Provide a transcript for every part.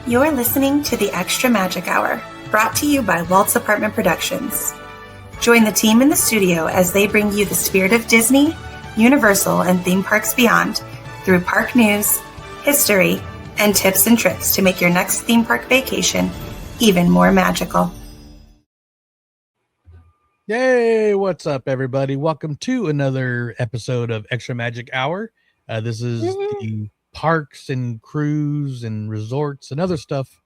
You're listening to the Extra Magic Hour, brought to you by Walt's Apartment Productions. Join the team in the studio as they bring you the spirit of Disney, Universal, and theme parks beyond through park news, history, and tips and tricks to make your next theme park vacation even more magical. Yay! What's up, everybody? Welcome to another episode of Extra Magic Hour. This is the parks and cruise and resorts and other stuff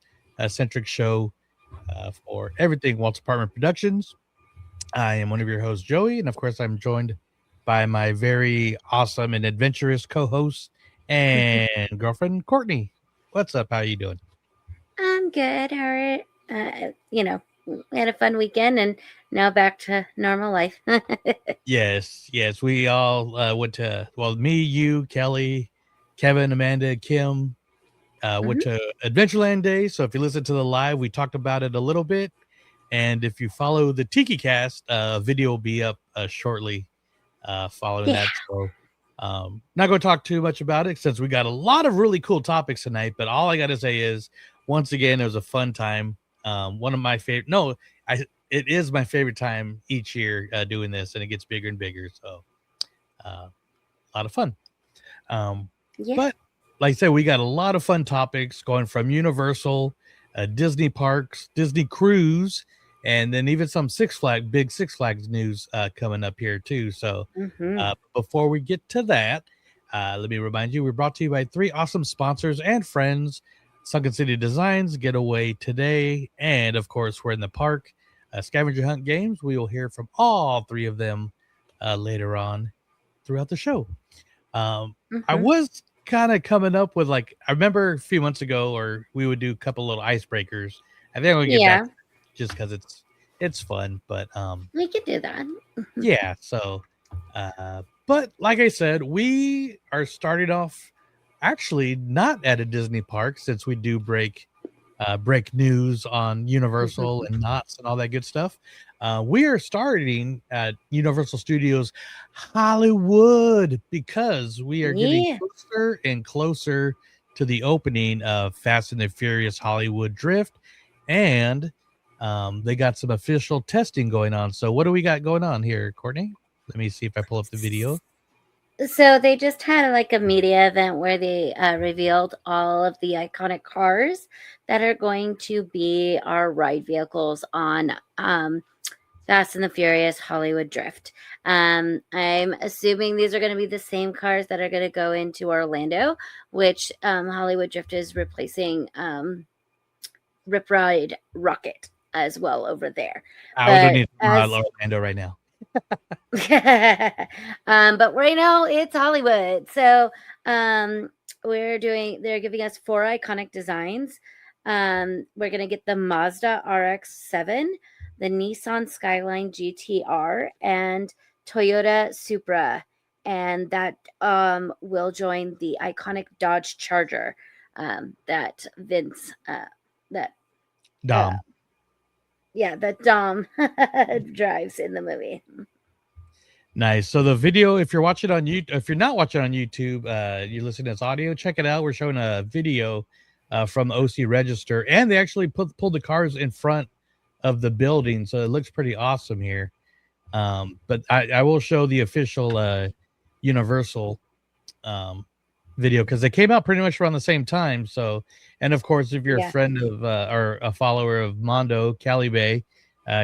centric show for everything Walt's Apartment Productions. I am one of your hosts, Joey, and of course, I'm joined by my very awesome and adventurous co-host and girlfriend, Courtney. What's up? How are you doing? I'm good. How are we had a fun weekend and now back to normal life. Yes. We all went to, me, you, Kelly, Kevin, Amanda, Kim, went to Adventureland Day. So if you listen to the live, we talked about it a little bit. And if you follow the Tiki Cast, video will be up shortly following that. So not going to talk too much about it since we got a lot of really cool topics tonight. But all I got to say is, once again, it was a fun time. One of my favorite. No, it is my favorite time each year doing this, and it gets bigger and bigger. So a lot of fun. But like I said, we got a lot of fun topics going from Universal, Disney parks, Disney cruise, and then even some big Six Flags news coming up here too. So before we get to that, let me remind you, we're brought to you by three awesome sponsors and friends: Sunken City Designs, Getaway Today, and of course, we're in the park scavenger hunt games. We will hear from all three of them later on throughout the show. I was kind of coming up with, I remember a few months ago, or we would do a couple little icebreakers. I think we'll get back just because it's fun, but we could do that. Yeah. So, but like I said, we are starting off actually not at a Disney park, since we do break news on Universal and Knott's and all that good stuff. We are starting at Universal Studios Hollywood because we are getting closer and closer to the opening of Fast and the Furious Hollywood Drift, and they got some official testing going on. So what do we got going on here, Courtney? Let me see if I pull up the video. So they just had a media event where they revealed all of the iconic cars that are going to be our ride vehicles on Fast and the Furious Hollywood Drift. I'm assuming these are going to be the same cars that are going to go into Orlando, which Hollywood Drift is replacing Rip Ride Rocket as well over there. I don't need Orlando right now. But right now it's Hollywood. So they're giving us 4 iconic designs. We're going to get the Mazda RX-7, the Nissan Skyline GTR, and Toyota Supra, and that will join the iconic Dodge Charger that Vince that Dom that Dom drives in the movie. Nice. So the video, if you're watching on YouTube, if you're not watching on YouTube, you're listening to this audio, check it out. We're showing a video from the OC Register, and they actually pulled the cars in front of the building, so it looks pretty awesome here. But I will show the official Universal video, because they came out pretty much around the same time. So, and of course, if you're a friend of or a follower of Mondo Calibe,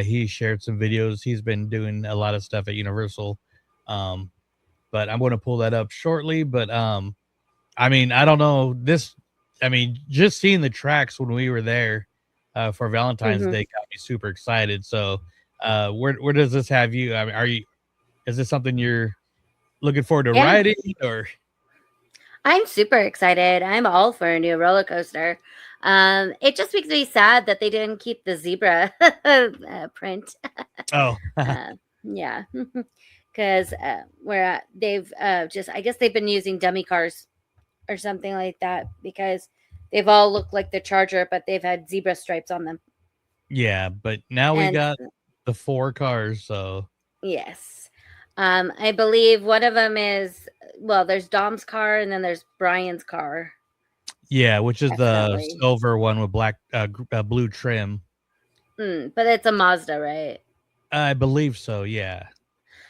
he shared some videos. He's been doing a lot of stuff at Universal, but I'm going to pull that up shortly. But I mean, I don't know this. I mean, just seeing the tracks when we were there for Valentine's Day got me super excited. So, where does this have you? I mean, is this something you're looking forward to riding, or? I'm super excited. I'm all for a new roller coaster. It just makes me sad that they didn't keep the zebra print. Oh, yeah, because they've I guess they've been using dummy cars or something like that, because they've all looked like the Charger, but they've had zebra stripes on them. Yeah, but now we got the 4 cars, so yes. I believe one of them is, there's Dom's car and then there's Brian's car. Yeah, which is the Definitely. silver one with black, blue trim. But it's a Mazda, right? I believe so. Yeah.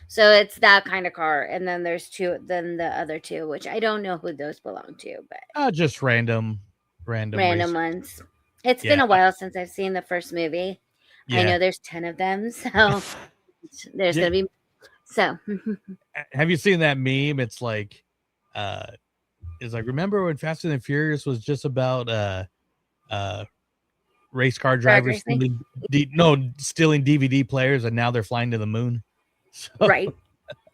So it's that kind of car, and then there's then the other two, which I don't know who those belong to, but Just random random racers. ones. It's been Yeah. a while since I've seen the first movie. I Yeah. know there's 10 of them, so there's Yeah. gonna be so. Have you seen that meme? It's like, it's like, remember when Fast and the Furious was just about race car Drag drivers racing, stealing DVD players, and now they're flying to the moon. So, right?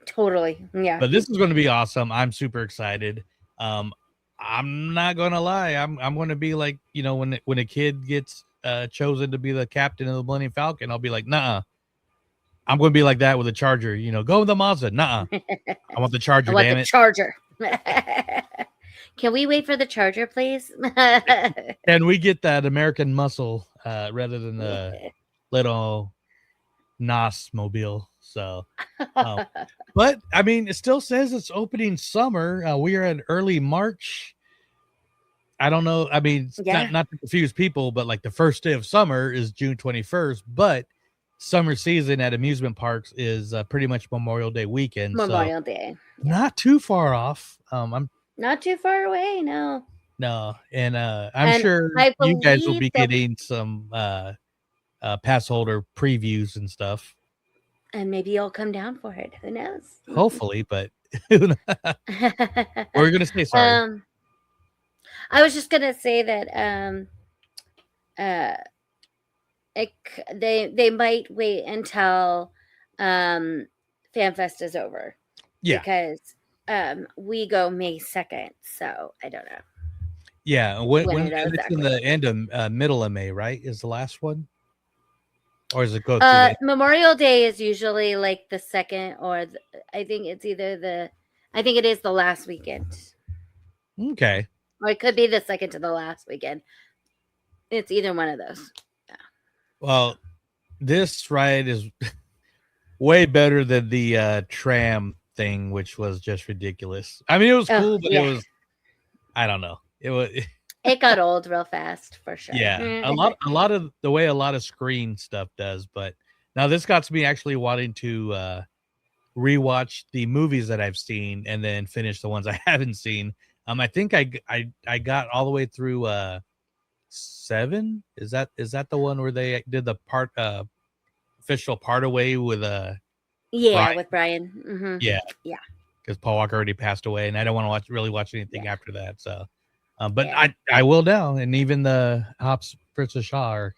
Totally, yeah. but this is going to be awesome. I'm super excited. I'm not gonna lie. I'm going to be like, when a kid gets chosen to be the captain of the Millennium Falcon, I'll be like, nah. I'm going to be like that with a Charger. Go with the Mazda. Nah. I want the Charger. I want Damn the it. Charger. Can we wait for the Charger, please? And we get that American muscle rather than the little NOS mobile. So, but I mean, it still says it's opening summer. We are in early March. I don't know. I mean, Yeah. not to confuse people, but like the first day of summer is June 21st, but summer season at amusement parks is pretty much Memorial Day weekend. Memorial Day. Not too far off. I'm not too far away. No. And I'm sure you guys will be getting some pass holder previews and stuff. And maybe you'll come down for it. Who knows? Hopefully, but we're gonna say sorry. I was just gonna say that they might wait until FanFest is over. Yeah, because we go May 2nd, so I don't know. Yeah, when it's in the end of middle of May, right? Is the last one, or does it go through? Memorial Day is usually like the second, or I think it's I think it is the last weekend. Okay. Or it could be the second to the last weekend. It's either one of those. Yeah. Well, this ride is way better than the tram thing, which was just ridiculous. I mean, it was cool, but it was, I don't know. It got old real fast for sure. Yeah, a lot of the way a lot of screen stuff does, but now this got to me actually wanting to rewatch the movies that I've seen and then finish the ones I haven't seen. I think I got all the way through 7. Is that the one where they did the official part away with Brian? With Brian. Mm-hmm. Yeah, because Paul Walker already passed away, and I don't want to really watch anything after that. So, but I will now, and even the Hops Princess Shaw or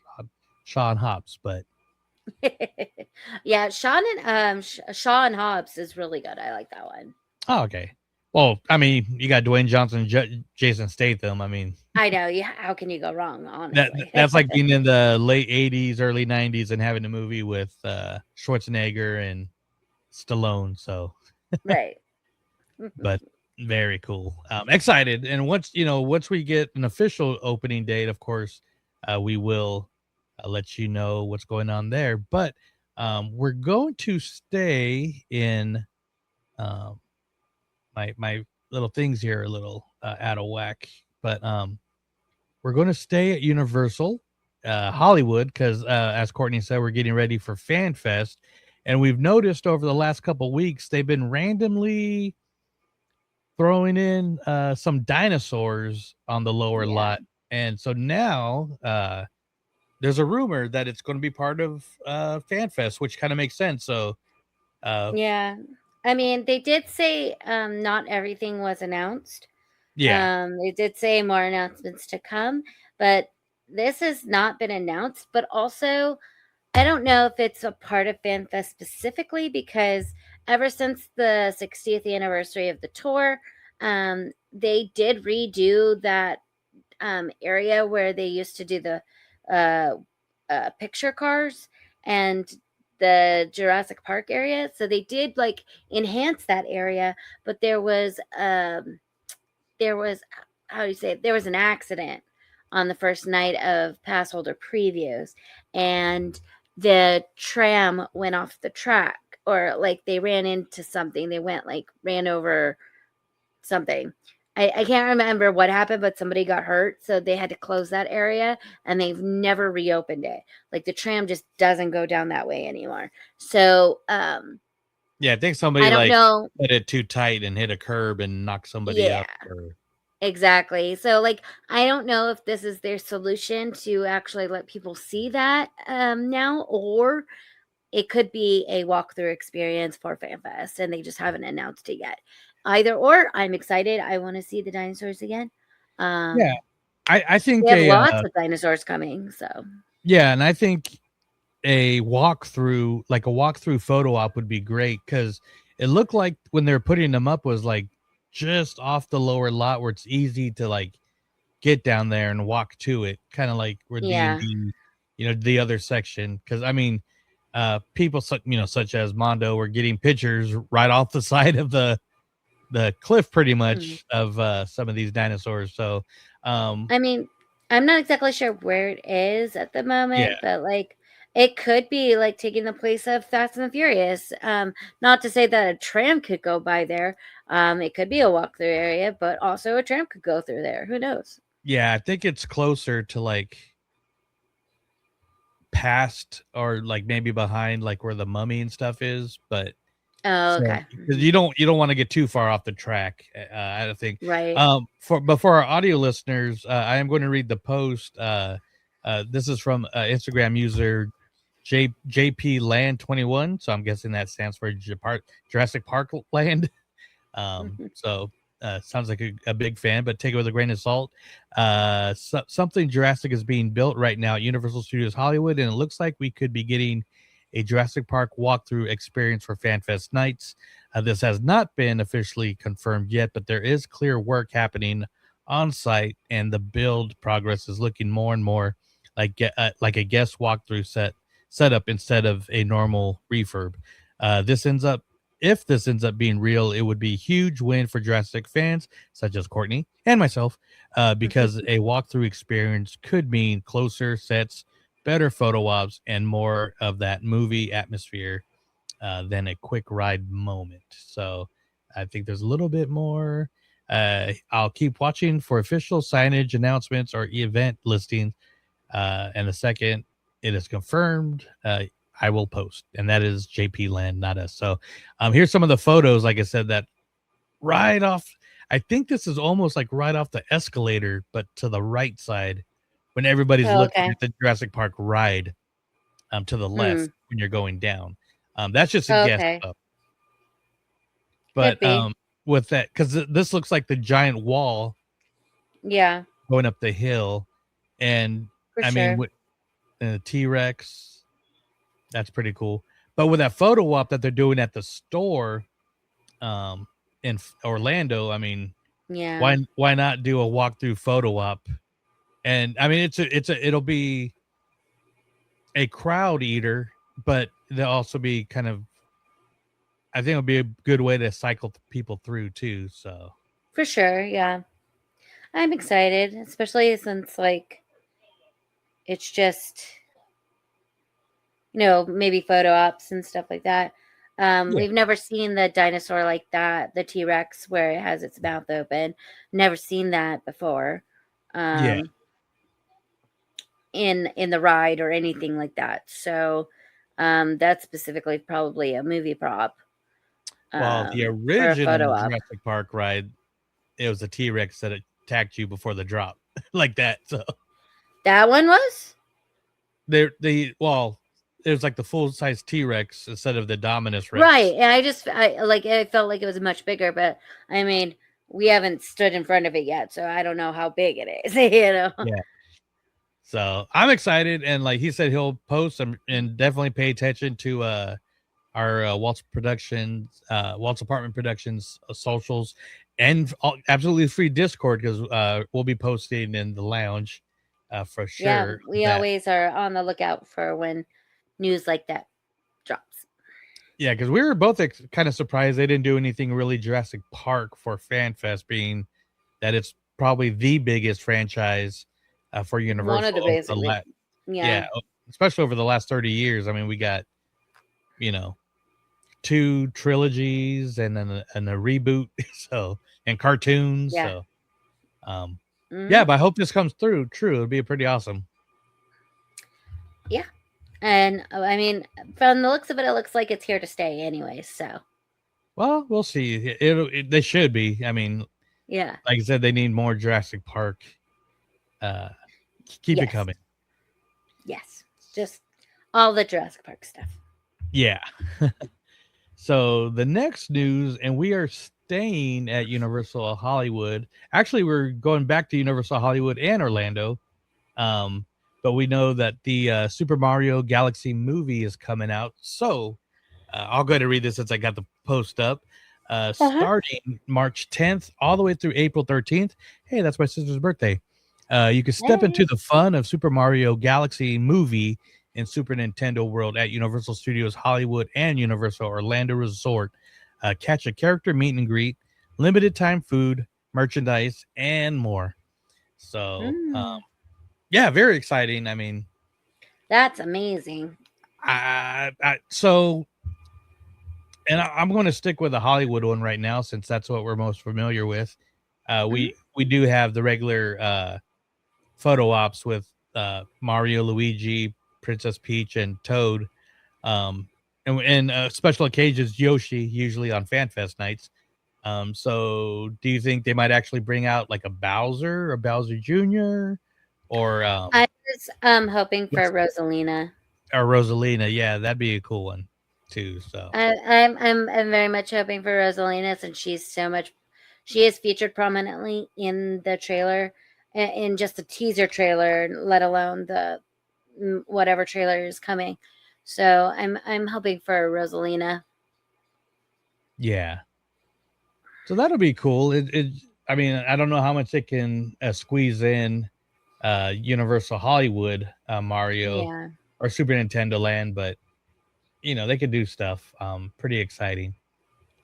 Shaw and Hops, but yeah, Shaw and Hobbs is really good. I like that one. Oh, okay. Well, I mean, you got Dwayne Johnson, Jason Statham. I mean, I know. Yeah, how can you go wrong? Honestly, that's like being in the late '80s, early '90s, and having a movie with Schwarzenegger and Stallone. So, right. But very cool. Excited, and once we get an official opening date, of course, we will let you know what's going on there. But we're going to stay in. My little things here are a little out of whack, but we're going to stay at Universal Hollywood because, as Courtney said, we're getting ready for Fan Fest, and we've noticed over the last couple weeks they've been randomly throwing in some dinosaurs on the lower lot, and so now there's a rumor that it's going to be part of Fan Fest, which kind of makes sense. So yeah. I mean, they did say not everything was announced. Yeah. They did say more announcements to come, but this has not been announced. But also, I don't know if it's a part of FanFest specifically because ever since the 60th anniversary of the tour, they did redo that area where they used to do the picture cars and the Jurassic Park area. So they did like enhance that area, but there was how do you say it? There was an accident on the first night of pass holder previews, and the tram went off the track, or like they ran into something. They ran over something, I can't remember what happened, but somebody got hurt, so they had to close that area, and they've never reopened it. Like the tram just doesn't go down that way anymore. So Yeah, I think I somebody don't like know. hit it too tight and hit a curb and knocked somebody Yeah, out. Or exactly. So like I don't know if this is their solution to actually let people see that now, or it could be a walkthrough experience for FanFest, and they just haven't announced it yet. Either or, I'm excited. I want to see the dinosaurs again. yeah, I They think have lots of dinosaurs coming, so and I think a walkthrough photo op would be great because it looked like when they're putting them up was like just off the lower lot where it's easy to like get down there and walk to it, kind of like where yeah. D&D, the other section. Because I mean, people such as Mondo were getting pictures right off the side of the cliff, pretty Mm. much, of some of these dinosaurs. So, I mean, I'm not exactly sure where it is at the yeah, moment, but like it could be like taking the place of Fast and the Furious. Not to say that a tram could go by there. It could be a walkthrough area, but also a tram could go through there. Who knows? yeah, I think it's closer to like past or like maybe behind like where the mummy and stuff is, but Oh, so okay. because you don't want to get too far off the track. I don't think. Right. For our audio listeners, I am going to read the post. This is from Instagram user JP Land 21. So I'm guessing that stands for Jurassic Park Land. So sounds like a big fan, but take it with a grain of salt. Something Jurassic is being built right now at Universal Studios Hollywood, and it looks like we could be getting a Jurassic Park walkthrough experience for FanFest nights. This has not been officially confirmed yet, but there is clear work happening on site, and the build progress is looking more and more like a guest walkthrough setup instead of a normal refurb. This ends up If this ends up being real, it would be a huge win for Jurassic fans such as Courtney and myself, because a walkthrough experience could mean closer sets, better photo ops, and more of that movie atmosphere than a quick ride moment. So I think there's a little bit more. I'll keep watching for official signage announcements or event listings. And the second it is confirmed, I will post, and that is JP Land, not us. So, here's some of the photos. Like I said, that right off. I think this is almost like right off the escalator, but to the right side, when everybody's Oh, looking okay. at the Jurassic Park ride, to the left Hmm. when you're going down. That's just a Oh, guess, okay. though. Could But be. with that, because this looks like the giant wall Yeah, going up the hill, and for I mean, sure. with T-Rex, that's pretty cool. But with that photo op that they're doing at the store, in Orlando, I mean, Yeah, why not do a walkthrough photo op? And I mean, it'll be a crowd eater, but there'll also be kind of, I think it'll be a good way to cycle people through too. So for sure. Yeah. I'm excited, especially since like it's just, maybe photo ops and stuff like that. yeah, We've never seen the dinosaur like that, the T-Rex where it has its mouth open. Never seen that before. yeah. Um, in the ride or anything like that. So that's specifically probably a movie prop Well, the for a photo original op. Jurassic Park ride, it was a T-Rex that attacked you before the drop, like that. So That one was? it was like the full size T-Rex instead of the Dominus Right. Rex. And I felt like it was much bigger, but I mean, we haven't stood in front of it yet, so I don't know how big it is, Yeah. So I'm excited, and like he said, he'll post and definitely pay attention to our Walt's Apartment Productions socials, and absolutely free Discord, because we'll be posting in the lounge for Yeah, sure. we That always are on the lookout for when news like that drops. Yeah, because we were both kind of surprised they didn't do anything really Jurassic Park for FanFest, being that it's probably the biggest franchise for One of Universal the over the basically, yeah, especially over the last 30 years. I mean, we got, you know, two trilogies and then a reboot. So, and cartoons. Yeah. So, Mhm. yeah, but I hope this comes through. True, it'd be pretty awesome. Yeah. And I mean, from the looks of it, it looks like it's here to stay anyway. So, Well, we'll see. They should be. I mean, yeah. like I said, they need more Jurassic Park. Keep it Yes. coming. Yes. Just all the Jurassic Park stuff. Yeah. So the next news, and we are staying at Universal Hollywood. Actually, we're going back to Universal Hollywood and Orlando. But we know that the Super Mario Galaxy movie is coming out. So I'll go ahead and read this since I got the post up. Starting March 10th all the way through April 13th. Hey, that's my sister's birthday. You can step into the fun of Super Mario Galaxy movie in Super Nintendo World at Universal Studios Hollywood and Universal Orlando Resort. Catch a character meet and greet, limited time food, merchandise, and more. So, yeah, very exciting. I mean, That's amazing. So, and I'm going to stick with the Hollywood one right now since that's what we're most familiar with. We do have the regular photo ops with Mario, Luigi, Princess Peach, and Toad. And special occasions, Yoshi, usually on FanFest nights. So do you think they might actually bring out like a Bowser Jr. or I was hoping for Rosalina. Or Rosalina? Yeah, that'd be a cool one too. So I'm very much hoping for Rosalina since she is featured prominently in the trailer, in just the teaser trailer, let alone the whatever trailer is coming. So I'm hoping for Rosalina. yeah, so that'll be cool. I mean, I don't know how much they can squeeze in Universal Hollywood Mario or Super Nintendo Land, but they could do stuff pretty exciting.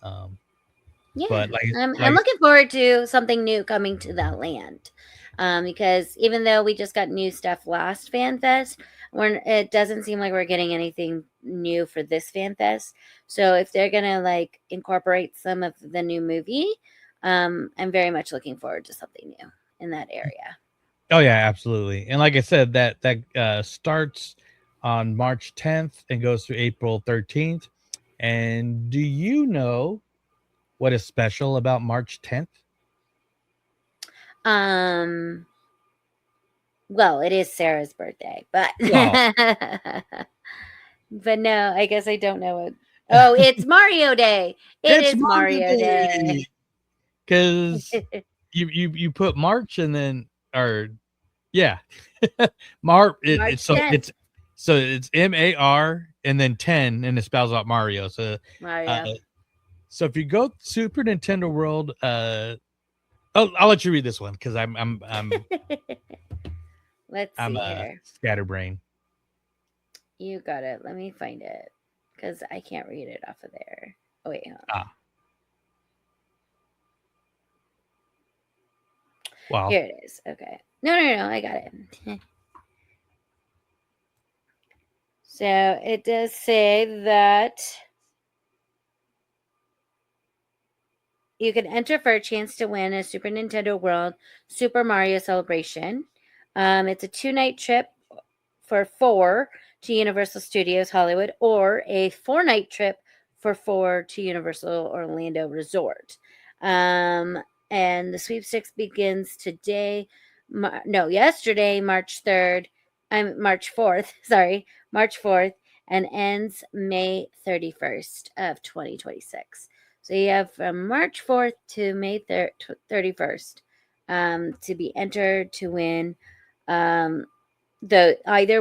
Yeah, but I'm looking forward to something new coming to that land, because even though we just got new stuff last FanFest, it doesn't seem like we're getting anything new for this FanFest. So if they're gonna like incorporate some of the new movie, I'm very much looking forward to something new in that area. Oh yeah, absolutely. And like I said, that starts on March 10th and goes through April 13th. And do you know what is special about March 10th? Well, it is Sarah's birthday, but but no, I guess I don't know what. Oh, it's Mario Day. It's Mario Day. Because you put March and then March. It's MAR and then 10 and it spells out Mario. So Mario. So if you go Super Nintendo World, I'll let you read this one because I'm Let's see here. Scatterbrain. You got it. Let me find it because I can't read it off of there. Oh wait, hold on. Wow. Here it is. Okay. No, I got it. So it does say that you can enter for a chance to win a Super Nintendo World Super Mario Celebration. It's a 2-night trip for 4 to Universal Studios Hollywood or a 4-night trip for 4 to Universal Orlando Resort. And the sweepstakes begins yesterday, March 3rd. March 4th, March 4th, and ends May 31st of 2026. So you have from March 4th to May 31st to be entered to win either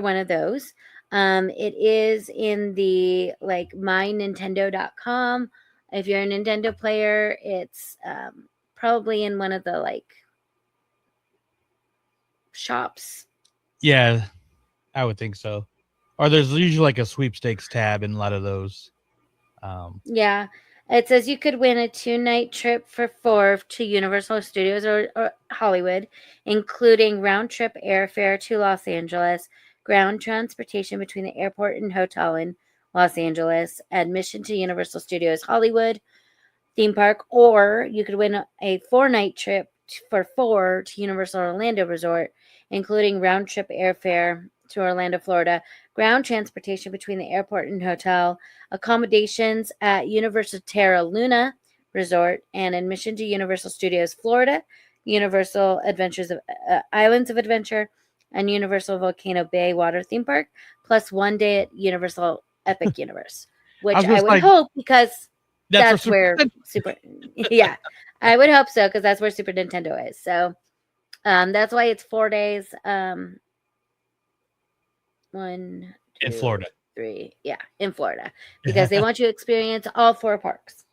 one of those. It is in the mynintendo.com. If you're a Nintendo player, it's probably in one of the shops. Yeah, I would think so. Or there's usually a sweepstakes tab in a lot of those. Yeah. It says you could win a 2-night trip for 4 to Universal Studios or Hollywood, including round-trip airfare to Los Angeles, ground transportation between the airport and hotel in Los Angeles, admission to Universal Studios Hollywood, theme park, or you could win a 4-night trip for 4 to Universal Orlando Resort, including round-trip airfare to Orlando, Florida, ground transportation between the airport and hotel, accommodations at Universal Terra Luna Resort, and admission to Universal Studios Florida, Universal Adventures of Islands of Adventure, and Universal Volcano Bay Water Theme Park, plus 1 day at Universal Epic Universe, which I would hope, because that's where Super yeah, I would hope so, because that's where Super Nintendo is. So that's why it's 4 days. 1, 2, in Florida. 3. Yeah, in Florida, because they want you to experience all 4 parks.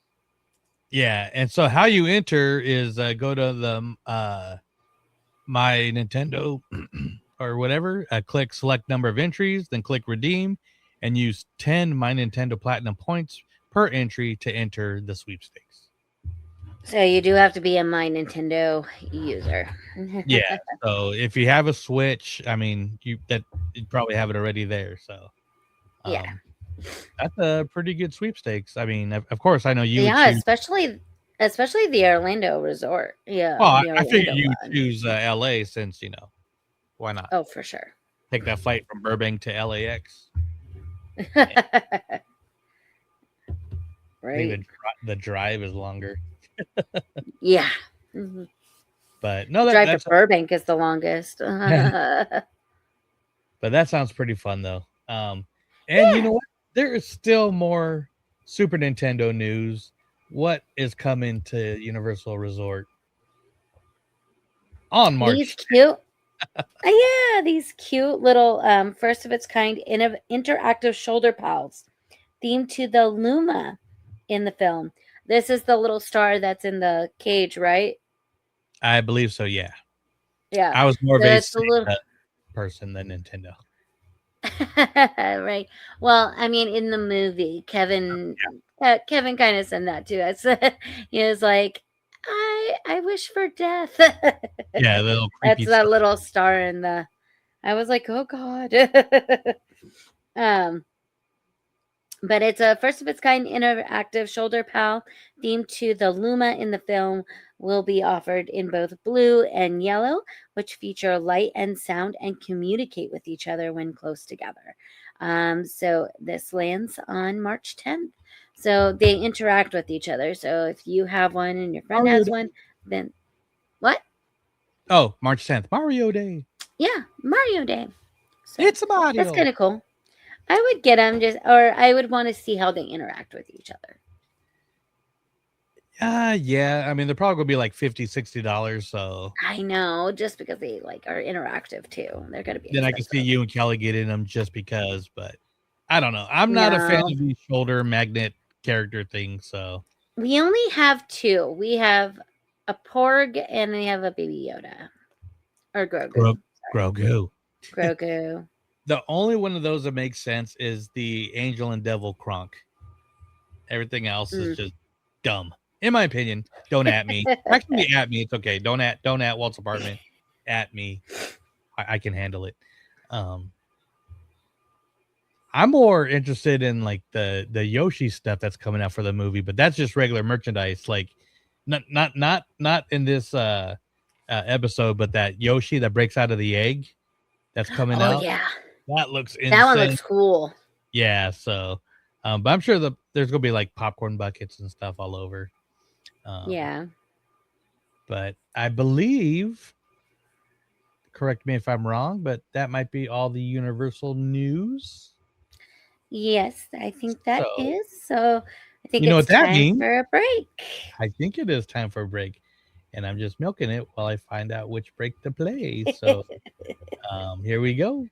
Yeah, and so how you enter is go to the My Nintendo or whatever, click select number of entries, then click redeem, and use 10 My Nintendo Platinum points per entry to enter the sweepstakes. So you do have to be a My Nintendo user. Yeah, so if you have a Switch, I mean, you probably have it already there. So yeah, that's a pretty good sweepstakes. I mean, of course, I know you. Yeah, especially the Orlando Resort. Yeah. Well, I figured you choose LA, since why not? Oh, for sure. Take that flight from Burbank to LAX. Right. The drive is longer. Yeah. Mm-hmm. But no, drive to Burbank is the longest. But that sounds pretty fun, though. And you know what? There is still more Super Nintendo news. What is coming to Universal Resort on March? These cute, these cute little first of its kind interactive shoulder pals themed to the Luma in the film. This is the little star that's in the cage, right? I believe so. Yeah. Yeah. I was more of a person than Nintendo. Right. Well, I mean, in the movie, Kevin kind of said that to us. He was like, I wish for death. Yeah, the little that's that little star in the. I was like, oh God. But it's a first of its kind interactive shoulder pal themed to the Luma in the film. Will be offered in both blue and yellow, which feature light and sound and communicate with each other when close together. So this lands on March 10th. So they interact with each other. So if you have one and your friend has one, then what? Oh, March 10th, Mario Day. Yeah, Mario Day. So it's Mario. That's kind of cool. I would get them or I would want to see how they interact with each other. Yeah. I mean, they're probably gonna be like $50-$60. So I know, just because they are interactive too. They're gonna be. Then I can see you and Kelly get in them just because, but I don't know. I'm not a fan of these shoulder magnet character things. So we only have 2. We have a Porg and we have a Baby Yoda or Grogu. Grogu. The only one of those that makes sense is the Angel and Devil Kronk. Everything else is just dumb. In my opinion, don't at me. Actually, at me. It's okay. Don't at Walt's apartment. At me. I can handle it. I'm more interested in like the Yoshi stuff that's coming out for the movie, but that's just regular merchandise. Like not in this episode, but that Yoshi that breaks out of the egg that's coming out. Yeah. That looks insane. That one looks cool. Yeah, so but I'm sure there's gonna be like popcorn buckets and stuff all over. Yeah. But I believe, correct me if I'm wrong, but that might be all the Universal news. Yes, I think that is. So I think it's time for a break. I think it is time for a break. And I'm just milking it while I find out which break to play. So here we go.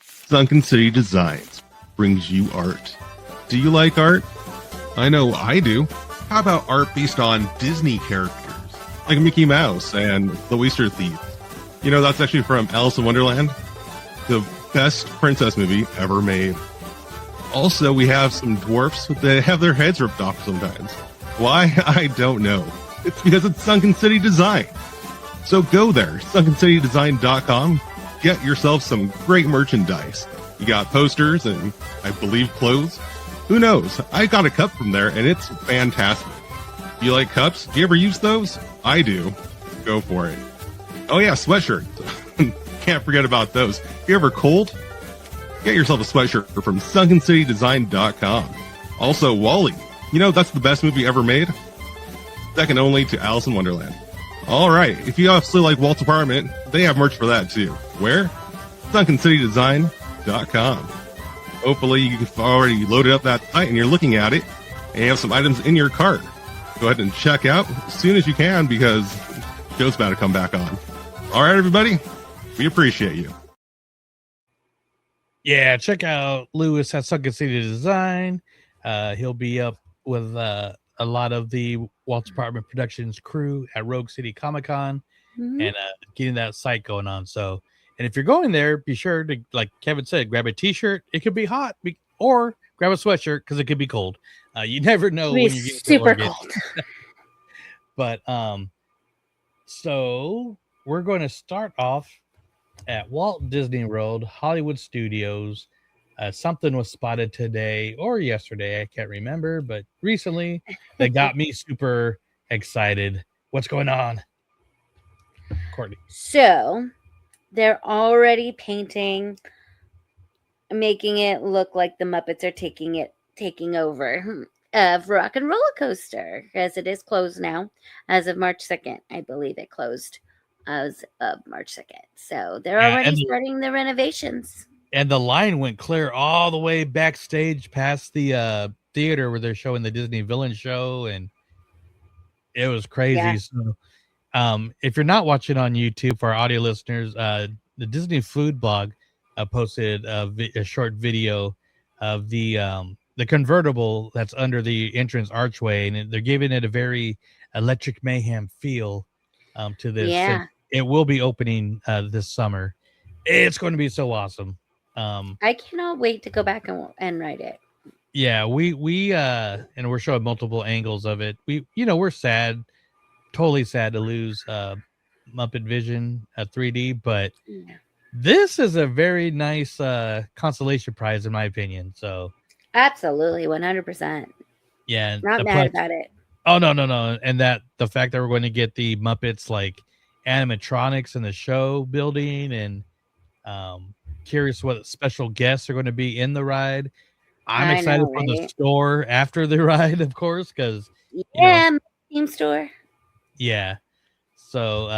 Sunken City Designs brings you art. Do you like art? I know I do. How about art based on Disney characters, like Mickey Mouse and the Oyster Thief? You know, that's actually from Alice in Wonderland, the best princess movie ever made. Also, we have some dwarfs that have their heads ripped off sometimes. Why? I don't know. It's because it's Sunken City Design. So go there, sunkencitydesign.com. Get yourself some great merchandise. You got posters and, I believe, clothes. Who knows? I got a cup from there, and it's fantastic. You like cups? Do you ever use those? I do. Go for it. Oh yeah, sweatshirt. Can't forget about those. If you're ever cold, get yourself a sweatshirt from sunkencitydesign.com. Also, Wall-E. You know, that's the best movie ever made. Second only to Alice in Wonderland. All right. If you also like Walt's apartment, they have merch for that too. Where? sunkencitydesign.com. Hopefully you've already loaded up that site and you're looking at it and you have some items in your cart. Go ahead and check out as soon as you can because show's about to come back on. All right, everybody. We appreciate you. Yeah, check out Louis at Sunken City Design. He'll be up with a lot of the Walt's Apartment Productions crew at Rogue City Comic Con and getting that site going on. So, and if you're going there, be sure to, like Kevin said, grab a t-shirt. It could be hot, or grab a sweatshirt because it could be cold. You never know when you're getting super cold. But so we're going to start off at Walt Disney World, Hollywood Studios. Something was spotted today or yesterday, I can't remember, but recently that got me super excited. What's going on, Courtney? So they're already painting, making it look like the Muppets are taking over of Rock and Roller Coaster, because it is closed now as of March 2nd. I believe it closed as of March 2nd. So they're already starting the renovations. And the line went clear all the way backstage past the theater where they're showing the Disney villain show, and it was crazy. Yeah. So, if you're not watching on YouTube, for our audio listeners, the Disney Food Blog posted a short video of the convertible that's under the entrance archway, and they're giving it a very Electric Mayhem feel to this. Yeah. It will be opening this summer. It's going to be so awesome. I cannot wait to go back and ride it. Yeah, we and we're showing multiple angles of it. We're sad, totally sad to lose Muppet Vision 3D, but this is a very nice consolation prize in my opinion. So absolutely, 100%. Yeah, not mad about it. Oh no, and that the fact that we're going to get the Muppets like animatronics in the show building, and curious what special guests are going to be in the ride. I'm excited for the store after the ride, of course, because theme store. Yeah. So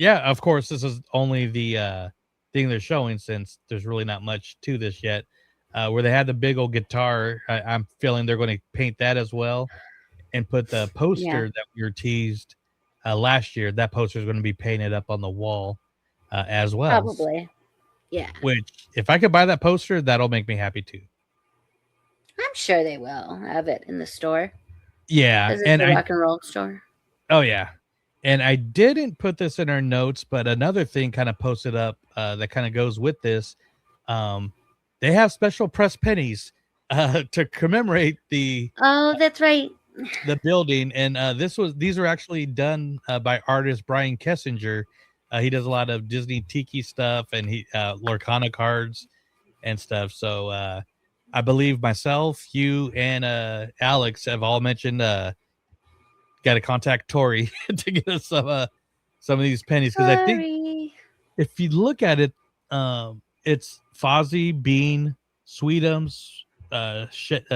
of course, this is only the thing they're showing, since there's really not much to this yet. Where they had the big old guitar, I'm feeling they're going to paint that as well, and put the poster that we were teased last year. That poster is going to be painted up on the wall as well. Probably. Yeah. Which, if I could buy that poster, that'll make me happy too. I'm sure they will have it in the store. Yeah. Because it's a rock and roll store. Oh, yeah. And I didn't put this in our notes, but another thing kind of posted up that kind of goes with this. They have special press pennies to commemorate the... Oh, that's right. The building. And these are actually done by artist Brian Kessinger. He does a lot of Disney Tiki stuff, and Lorcana cards and stuff. So I believe myself, you, and Alex have all mentioned got to contact Tori to get us some of these pennies, because I think if you look at it, it's Fozzie, Bean, Sweetums,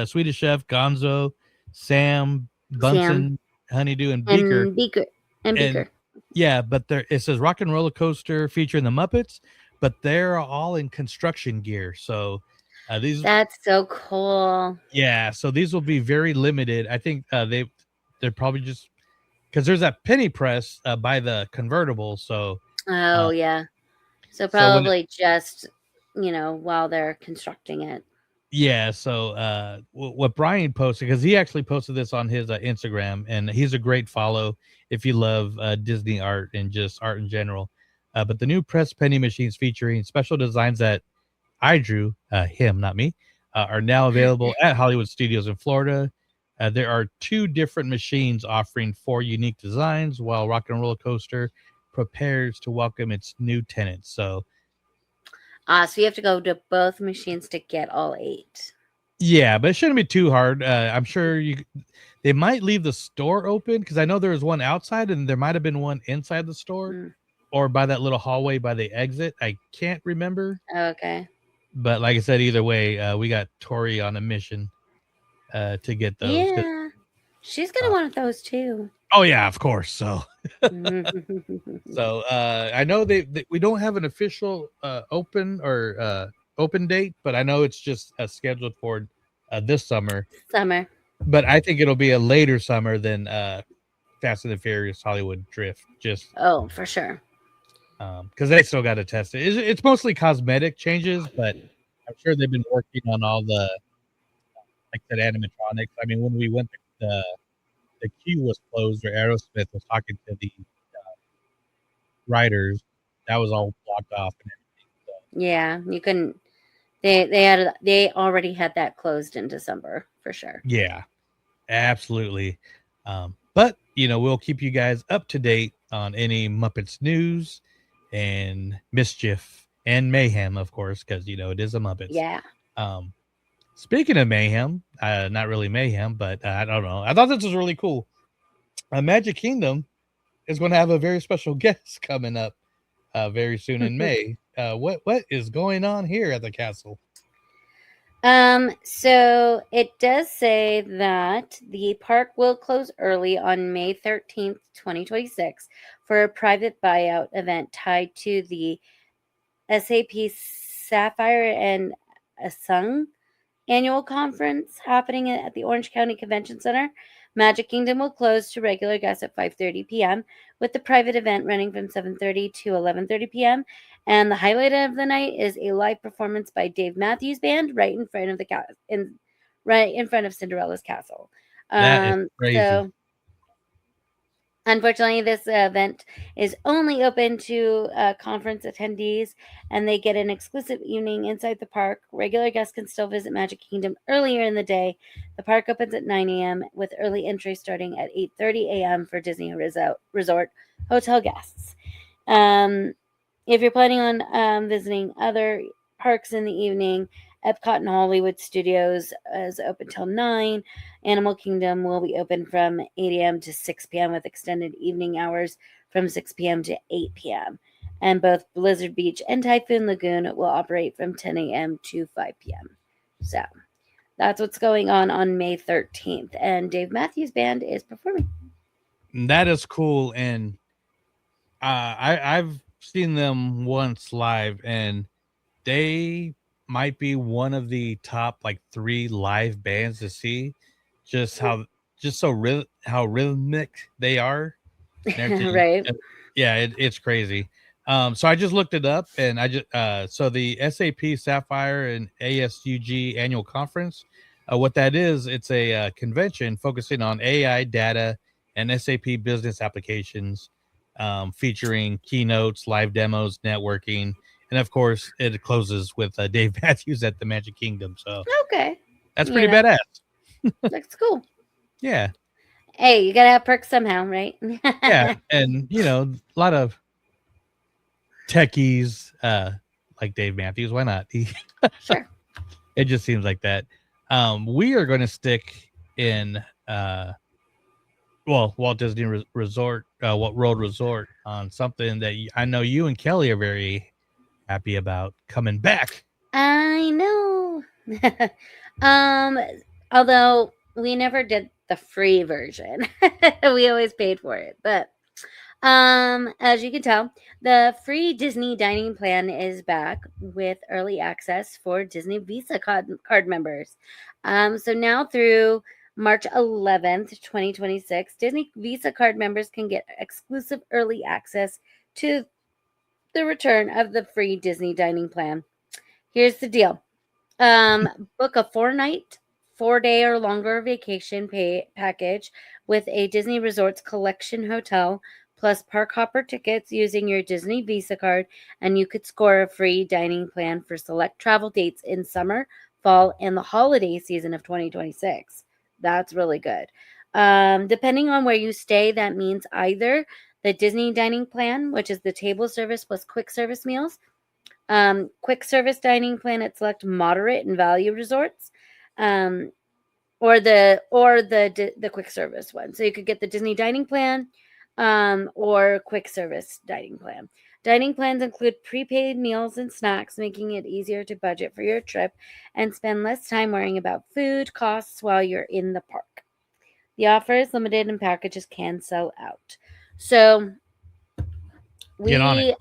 Swedish Chef, Gonzo, Sam, Bunsen, Honeydew, and Beaker. Beaker. Yeah, but it says Rock and Roller Coaster featuring the Muppets, but they're all in construction gear. So that's so cool. Yeah, so these will be very limited. I think they're probably just because there's that penny press by the convertible. So so probably just while they're constructing it. Yeah, so what Brian posted, because he actually posted this on his Instagram, and he's a great follow if you love Disney art and just art in general. But the new press penny machines featuring special designs that I drew, him, not me, are now available at Hollywood Studios in Florida. There are 2 different machines offering 4 unique designs, while Rock and Roller Coaster prepares to welcome its new tenants. So you have to go to both machines to get all 8. Yeah, but it shouldn't be too hard. I'm sure they might leave the store open because I know there was one outside and there might have been one inside the store or by that little hallway by the exit. I can't remember. Okay. But like I said, either way, we got Tori on a mission to get those. Yeah. She's going to want those too. Oh, yeah, of course. So, I know we don't have an official open date, but I know it's just scheduled for this summer. But I think it'll be a later summer than Fast and the Furious Hollywood Drift. For sure. Because they still got to test it. It's mostly cosmetic changes, but I'm sure they've been working on all the, like that animatronics. I mean, when we went, the queue was closed, or Aerosmith was talking to the writers. That was all blocked off and everything. So. Yeah, you couldn't. They already had that closed in December for sure. Yeah, absolutely. But we'll keep you guys up to date on any Muppets news and mischief and mayhem, of course, because it is a Muppets. Yeah. Speaking of mayhem, not really mayhem, but I don't know. I thought this was really cool. Magic Kingdom is going to have a very special guest coming up very soon in May. What is going on here at the castle? So it does say that the park will close early on May 13th, 2026 for a private buyout event tied to the SAP Sapphire and Asung annual conference happening at the Orange County Convention Center. Magic Kingdom will close to regular guests at 5:30 p.m. with the private event running from 7:30 to 11:30 p.m. And the highlight of the night is a live performance by Dave Matthews Band right in front of Cinderella's castle. That is crazy. So unfortunately, this event is only open to conference attendees, and they get an exclusive evening inside the park. Regular guests can still visit Magic Kingdom earlier in the day. The park opens at 9 a.m. with early entry starting at 8:30 a.m. for Disney Resort hotel guests. If you're planning on visiting other parks in the evening, Epcot and Hollywood Studios is open till 9. Animal Kingdom will be open from 8 a.m. to 6 p.m. with extended evening hours from 6 p.m. to 8 p.m. And both Blizzard Beach and Typhoon Lagoon will operate from 10 a.m. to 5 p.m. So that's what's going on May 13th. And Dave Matthews Band is performing. That is cool. And I've seen them once live, and they might be one of the top 3 live bands to see. How rhythmic they are. Right. Yeah, it's crazy. So I just looked it up, and so the SAP Sapphire and ASUG annual conference, what that is, it's a convention focusing on AI data and SAP business applications, featuring keynotes, live demos, networking, and of course it closes with Dave Matthews at the Magic Kingdom. So okay, that's pretty badass. That's cool. Yeah. Hey, you gotta have perks somehow, right? Yeah, and a lot of techies like Dave Matthews. Why not? Sure. It just seems like that. We are going to stick in Walt Disney Resort, World Resort, on something that I know you and Kelly are very happy about coming back. I know. Although we never did the free version. We always paid for it. But as you can tell, the free Disney dining plan is back with early access for Disney Visa card members. So now through March 11th, 2026, Disney Visa card members can get exclusive early access to the return of the free Disney dining plan. Here's the deal. Book a 4-night, 4-day or longer vacation package with a Disney Resorts Collection Hotel plus park hopper tickets using your Disney Visa card, and you could score a free dining plan for select travel dates in summer, fall, and the holiday season of 2026. That's really good. Depending on where you stay, that means either the Disney dining plan, which is the table service plus quick service meals, quick service dining plan at select moderate and value resorts, or the quick service one. So you could get the Disney dining plan, or quick service dining plan. Dining plans include prepaid meals and snacks, making it easier to budget for your trip and spend less time worrying about food costs while you're in the park. The offer is limited and packages can sell out. So Get on it.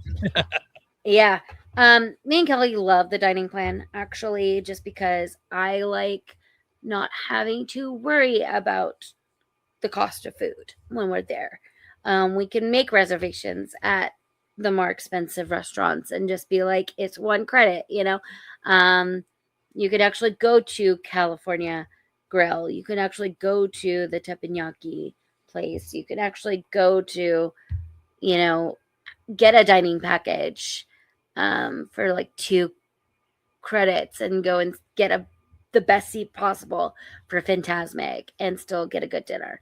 yeah. Me and Kelly love the dining plan, actually, just because I like not having to worry about the cost of food when we're there. We can make reservations at the more expensive restaurants and just be like, it's one credit, you could actually go to California Grill. You can actually go to the teppanyaki place. You can actually go to, get a dining package for like 2 credits and go and get the best seat possible for Fantasmic and still get a good dinner.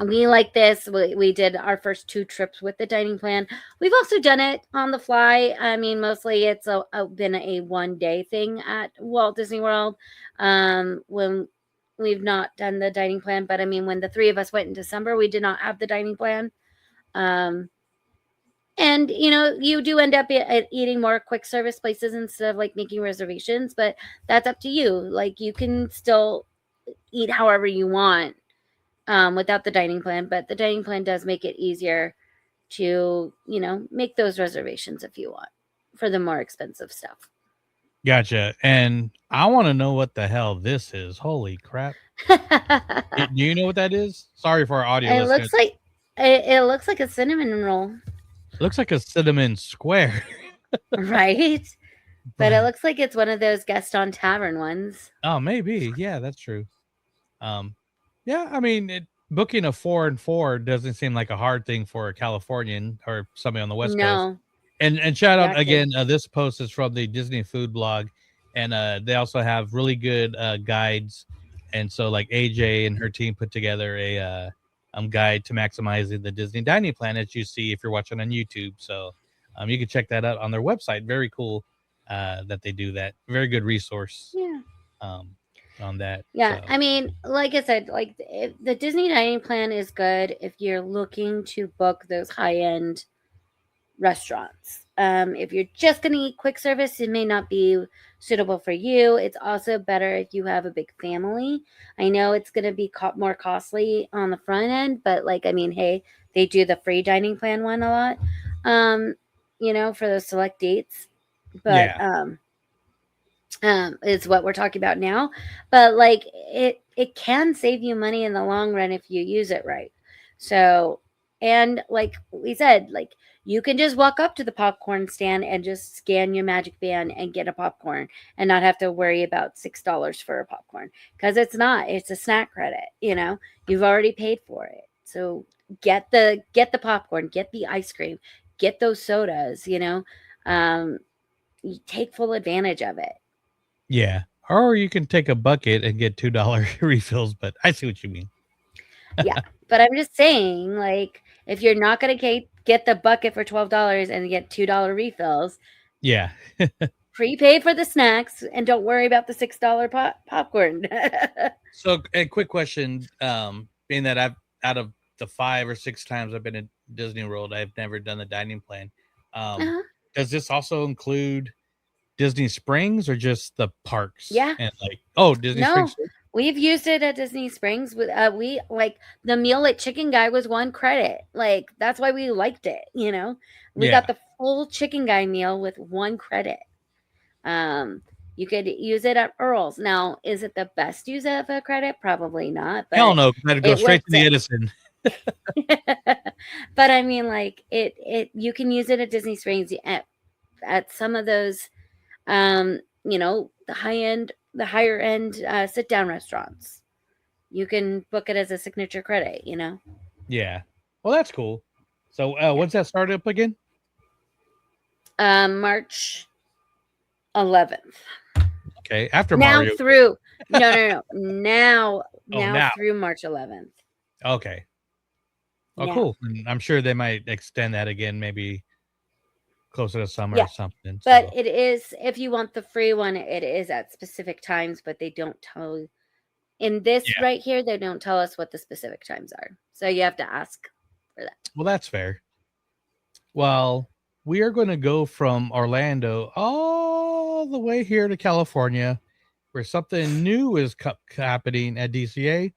We like this. We did our first 2 trips with the dining plan. We've also done it on the fly. I mean, mostly it's been a 1-day thing at Walt Disney World when we've not done the dining plan. But I mean, when the 3 of us went in December, we did not have the dining plan. And, you do end up eating more quick service places instead of like making reservations, but that's up to you. Like, you can still eat however you want without the dining plan, but the dining plan does make it easier to, make those reservations if you want for the more expensive stuff. Gotcha. And I want to know what the hell this is. Holy crap. Do you know what that is? Sorry for our audio It listeners. it looks like a cinnamon roll. It looks like a cinnamon square. Right? But it looks like it's one of those Gaston Tavern ones. Oh, maybe. Yeah, that's true. Yeah, I mean, booking a 4 and 4 doesn't seem like a hard thing for a Californian or somebody on the West Coast. And shout out again, this post is from the Disney Food Blog, and they also have really good guides. And so, like, AJ and her team put together a guide to maximizing the Disney dining plan, as you see if you're watching on YouTube. So you can check that out on their website. Very cool that they do that. Very good resource. Yeah. On that. Yeah, so. I mean, like I said, like the Disney dining plan is good if you're looking to book those high-end restaurants. If you're just going to eat quick service, it may not be suitable for you. It's also better if you have a big family. I know it's going to be more costly on the front end, but like, I mean, hey, they do the free dining plan one a lot, for those select dates. But yeah. Is what we're talking about now. But like, it can save you money in the long run if you use it right. So, and like we said, like, you can just walk up to the popcorn stand and just scan your magic band and get a popcorn and not have to worry about $6 for a popcorn, because it's a snack credit. You've already paid for it. So get the popcorn, get the ice cream, get those sodas, you take full advantage of it. Yeah. Or you can take a bucket and get $2 refills, but I see what you mean. Yeah. But I'm just saying, like, if you're not going to get the bucket for $12 and get $2 refills, yeah, prepay for the snacks and don't worry about the $6 popcorn. So, a quick question, being that I've, out of the 5 or 6 times I've been at Disney World, I've never done the dining plan. Does this also include Disney Springs or just the parks? Yeah. And Disney Springs. We've used it at Disney Springs. We like the meal at Chicken Guy was 1 credit. Like, that's why we liked it. We got the full Chicken Guy meal with 1 credit. You could use it at Earl's. Now, is it the best use of a credit? Probably not. But hell no, that'd go straight to the Edison. But I mean, like, you can use it at Disney Springs at some of those, the higher end sit down restaurants. You can book it as a signature credit. Yeah. Well, that's cool. So when's that started up again? March 11th. Okay, after now Mario. Through no. Now through March 11th. Okay. Oh, yeah. Cool. And I'm sure they might extend that again, maybe closer to summer Yeah, or something. but So it is, if you want the free one, it is at specific times, but they don't tell you. In this yeah, right here, they don't tell us what the specific times are. So you have to ask for that. well, that's fair. Well, we are going to go from Orlando all the way here to California, where something new is happening at DCA.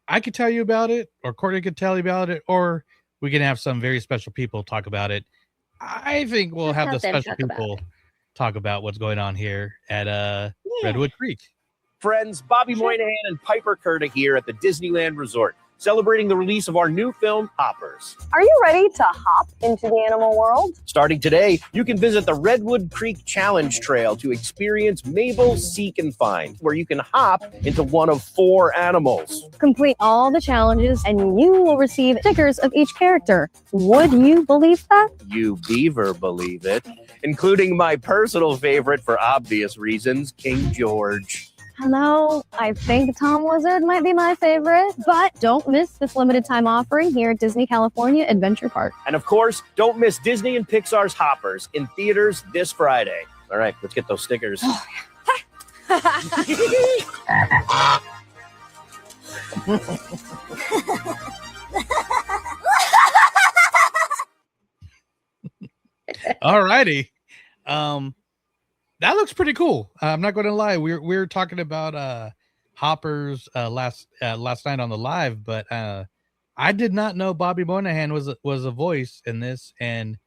I could tell you about it, or Courtney could tell you about it, or we can have some very special people talk about it. I think we'll Let's have the have them special talk about people it. talk about what's going on here at Yeah. Redwood Creek. Friends, Bobby Moynihan and Piper Curta here at the Disneyland Resort, celebrating the release of our new film, Hoppers. Are you ready to hop into the animal world? Starting today, you can visit the Redwood Creek Challenge Trail to experience Mabel Seek and Find, where you can hop into one of 4 animals. Complete all the challenges and you will receive stickers of each character. Would you believe that? You beaver believe it, including my personal favorite for obvious reasons, King George. Hello, I think Tom Wizard might be my favorite, but don't miss this limited time offering here at Disney California Adventure Park. And of course, don't miss Disney and Pixar's Hoppers in theaters this Friday. All right, let's get those stickers. All righty. That looks pretty cool. I'm not going to lie. We're talking about Hoppers last night on the live, but I did not know Bobby Moynihan was a voice in this, and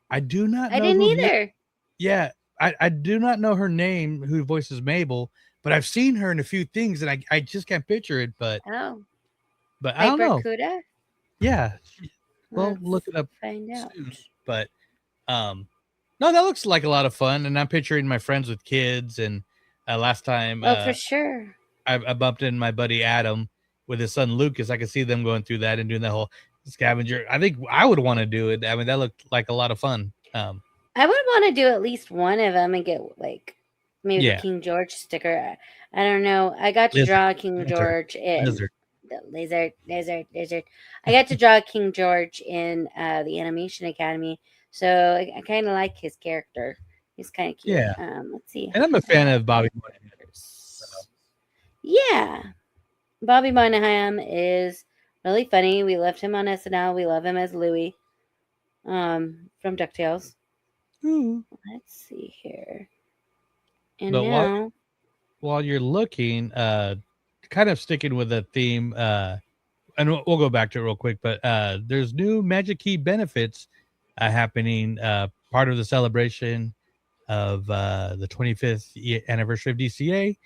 I do not know. I didn't either. Yeah, I do not know her name, who voices Mabel, but I've seen her in a few things, and I just can't picture it. But I don't know. Kuda? Yeah, well, Let's look it up. Find out. Soon. But no, that looks like a lot of fun, and I'm picturing my friends with kids. And last time, For sure. I bumped in my buddy Adam with his son Lucas. I could see them going through that and doing that whole scavenger. I think I would want to do it. I mean, that looked like a lot of fun. I would want to do at least one of them and get like maybe Yeah. the King George sticker. I don't know. I got to Lizard. draw King Lizard. George in Lizard. the lizard. I got to draw King George in the Animation Academy, so I kind of like his character. He's kind of cute. Yeah. Let's see. And I'm a fan of Bobby Moynihan. Yeah, Bobby Moynihan is really funny. We loved him on SNL. We love him as Louis from DuckTales. Ooh. Let's see here. And But now, while you're looking, kind of sticking with the theme, and we'll go back to it real quick, but there's new Magic Key benefits happening, part of the celebration of the 25th anniversary of DCA.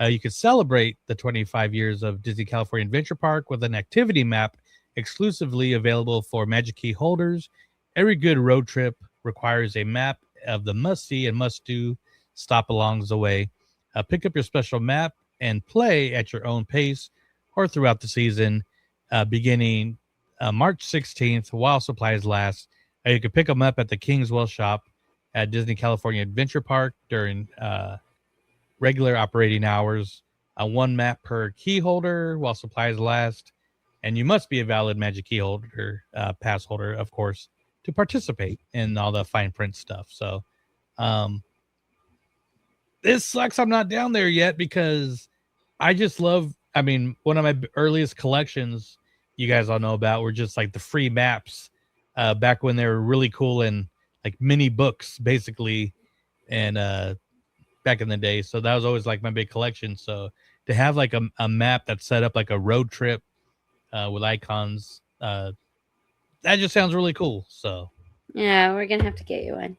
You could celebrate the 25 years of Disney California Adventure Park with an activity map exclusively available for Magic Key holders. Every good road trip requires a map of the must-see and must-do stop along the way. Pick up your special map and play at your own pace or throughout the season, beginning March 16th while supplies last. You can pick them up at the Kingswell shop at Disney California Adventure Park during regular operating hours. One map per key holder while supplies last. And you must be a valid Magic Key holder, pass holder, of course, to participate in all the fine print stuff. So this sucks I'm not down there yet, because I just love, I mean, one of my earliest collections you guys all know about were just like the free maps back when they were really cool and like mini books basically, and back in the day. So that was always like my big collection. So to have like a map that's set up like a road trip with icons, that just sounds really cool. So yeah, we're gonna have to get you one.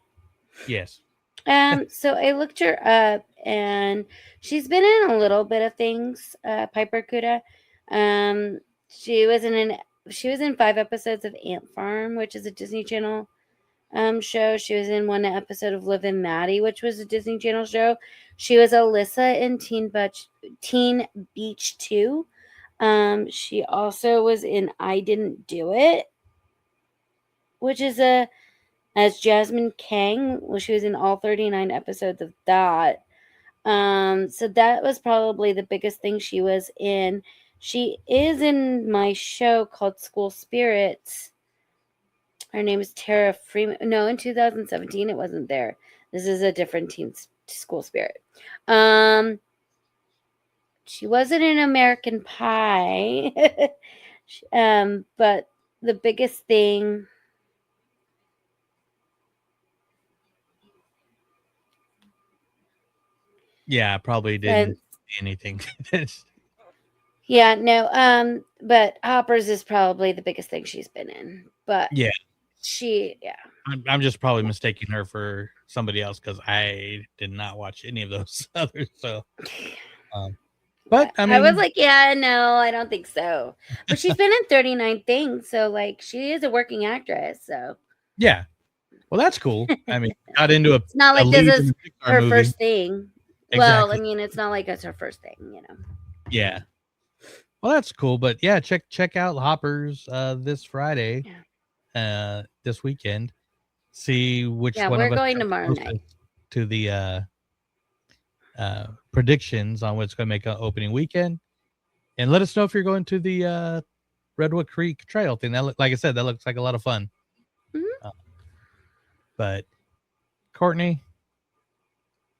yes. So I looked her up, and she's been in a little bit of things. Piper Kuda. She was in 5 episodes of Ant Farm, which is a Disney Channel show. She was in one episode of Liv and Maddie, which was a Disney Channel show. She was Alyssa in Teen Beach 2. She also was in I Didn't Do It, which is as Jasmine Kang. Well, she was in all 39 episodes of that. So that was probably the biggest thing she was in. She is in my show called School Spirits. Her name is Tara Freeman. No, in 2017 it wasn't there. This is a different Teen School Spirit. She wasn't in American Pie. But the biggest thing. Yeah, probably didn't see anything. Yeah, no. But Hoppers is probably the biggest thing she's been in. But yeah, I'm just probably mistaking her for somebody else because I did not watch any of those others. So, but I mean, I was like, yeah, no, I don't think so. But she's been in 39 things, so like she is a working actress. So yeah, well, that's cool. I mean, got into it's not like this is her movie. first thing. Exactly. Well, I mean, it's not like it's her first thing, you know. Yeah. Well, that's cool, but yeah, check out Hoppers this Friday, this weekend. See which one we're of us going tomorrow night to the predictions on what's going to make an opening weekend, and let us know if you're going to the Redwood Creek Trail thing. That like I said, that looks like a lot of fun. Mm-hmm. But Courtney,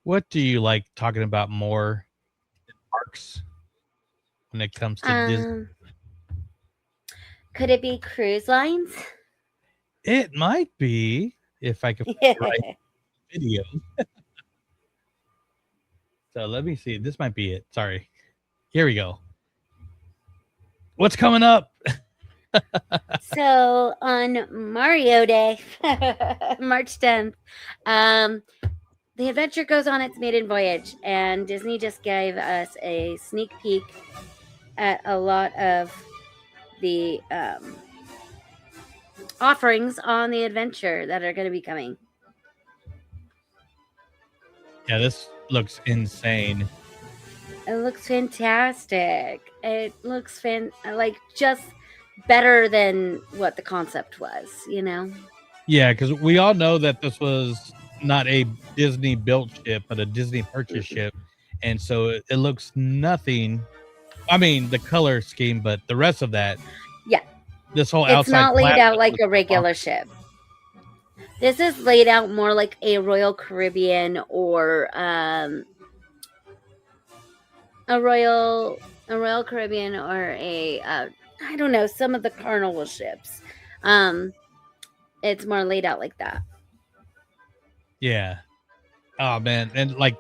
what do you like talking about more in parks when it comes to Disney? Could it be cruise lines? It might be if I could find the right video. So let me see. This might be it. Sorry. Here we go. What's coming up? So on Mario Day, March 10th, the adventure goes on its maiden voyage, and Disney just gave us a sneak peek at a lot of the offerings on the adventure that are going to be coming. Yeah, this looks insane. It looks fantastic. It looks like just better than what the concept was, you know? Yeah, because we all know that this was not a Disney built ship, but a Disney purchased ship. And so it looks nothing. I mean, the color scheme, but the rest of that. Yeah. This whole it's outside. It's not laid out like a regular ship. This is laid out more like a Royal Caribbean or a Royal Caribbean or a I don't know, some of the Carnival ships. It's more laid out like that. Yeah. Oh man, and like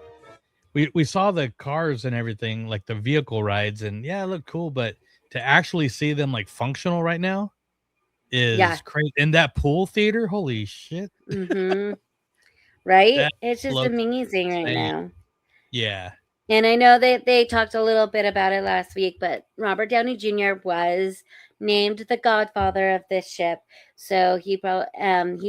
we saw the cars and everything, like the vehicle rides, and yeah, it looked cool, but to actually see them like functional right now is crazy. In that pool theater, holy shit. Mm-hmm. Right? It's just amazing right now. Yeah. And I know that they talked a little bit about it last week, but Robert Downey Jr. was named the godfather of this ship. So he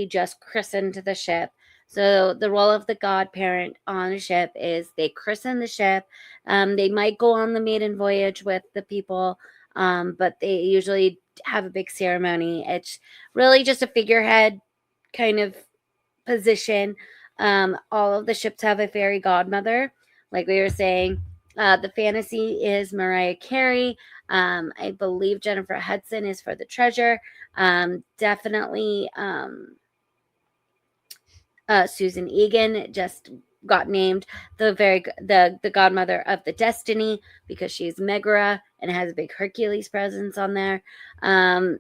just christened the ship. So the role of the godparent on a ship is they christen the ship. They might go on the maiden voyage with the people, but they usually have a big ceremony. It's really just a figurehead kind of position. All of the ships have a fairy godmother. Like we were saying, the fantasy is Mariah Carey. I believe Jennifer Hudson is for the treasure. Definitely Susan Egan just got named the godmother of the Destiny because she's Megara and has a big Hercules presence on there. And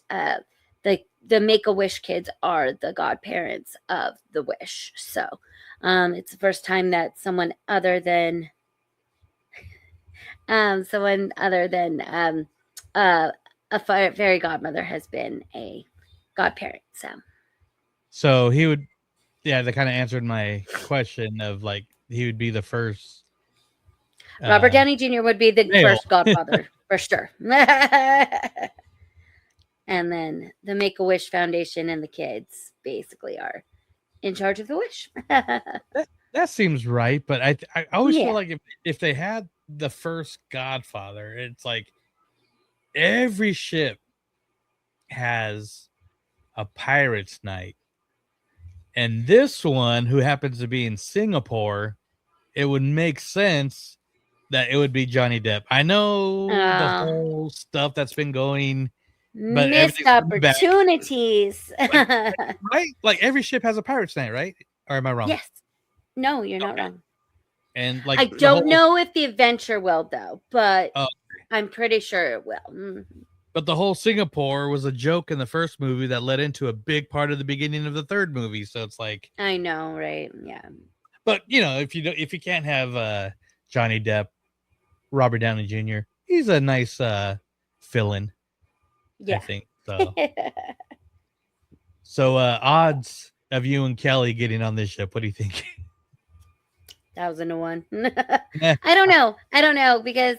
the Make-A-Wish kids are the godparents of the Wish. So it's the first time that someone other than a fairy godmother has been a godparent. So he would, yeah, that kind of answered my question of like he would be the first. Robert Downey Jr. would be the first godfather for sure. And then the Make-A-Wish Foundation and the kids basically are in charge of the wish. that seems right, but I always feel like if they had the first godfather, it's like every ship has a pirate's night. And this one, who happens to be in Singapore, it would make sense that it would be Johnny Depp. I know the whole stuff that's been going but Missed everything's coming back, opportunities. right? Like every ship has a pirate's night, right? Or am I wrong? Yes. No, you're not Okay. wrong. And like I the don't whole, know if the adventure will though, but oh, I'm pretty sure it will. Mhm. but the whole Singapore was a joke in the first movie that led into a big part of the beginning of the third movie. So it's like, I know, right? Yeah. but if you can't have Johnny Depp, Robert Downey Jr., he's a nice fill-in, I Yeah. think. So odds of you and Kelly getting on this ship, what do you think? 1,000 to 1. Eh, I don't know because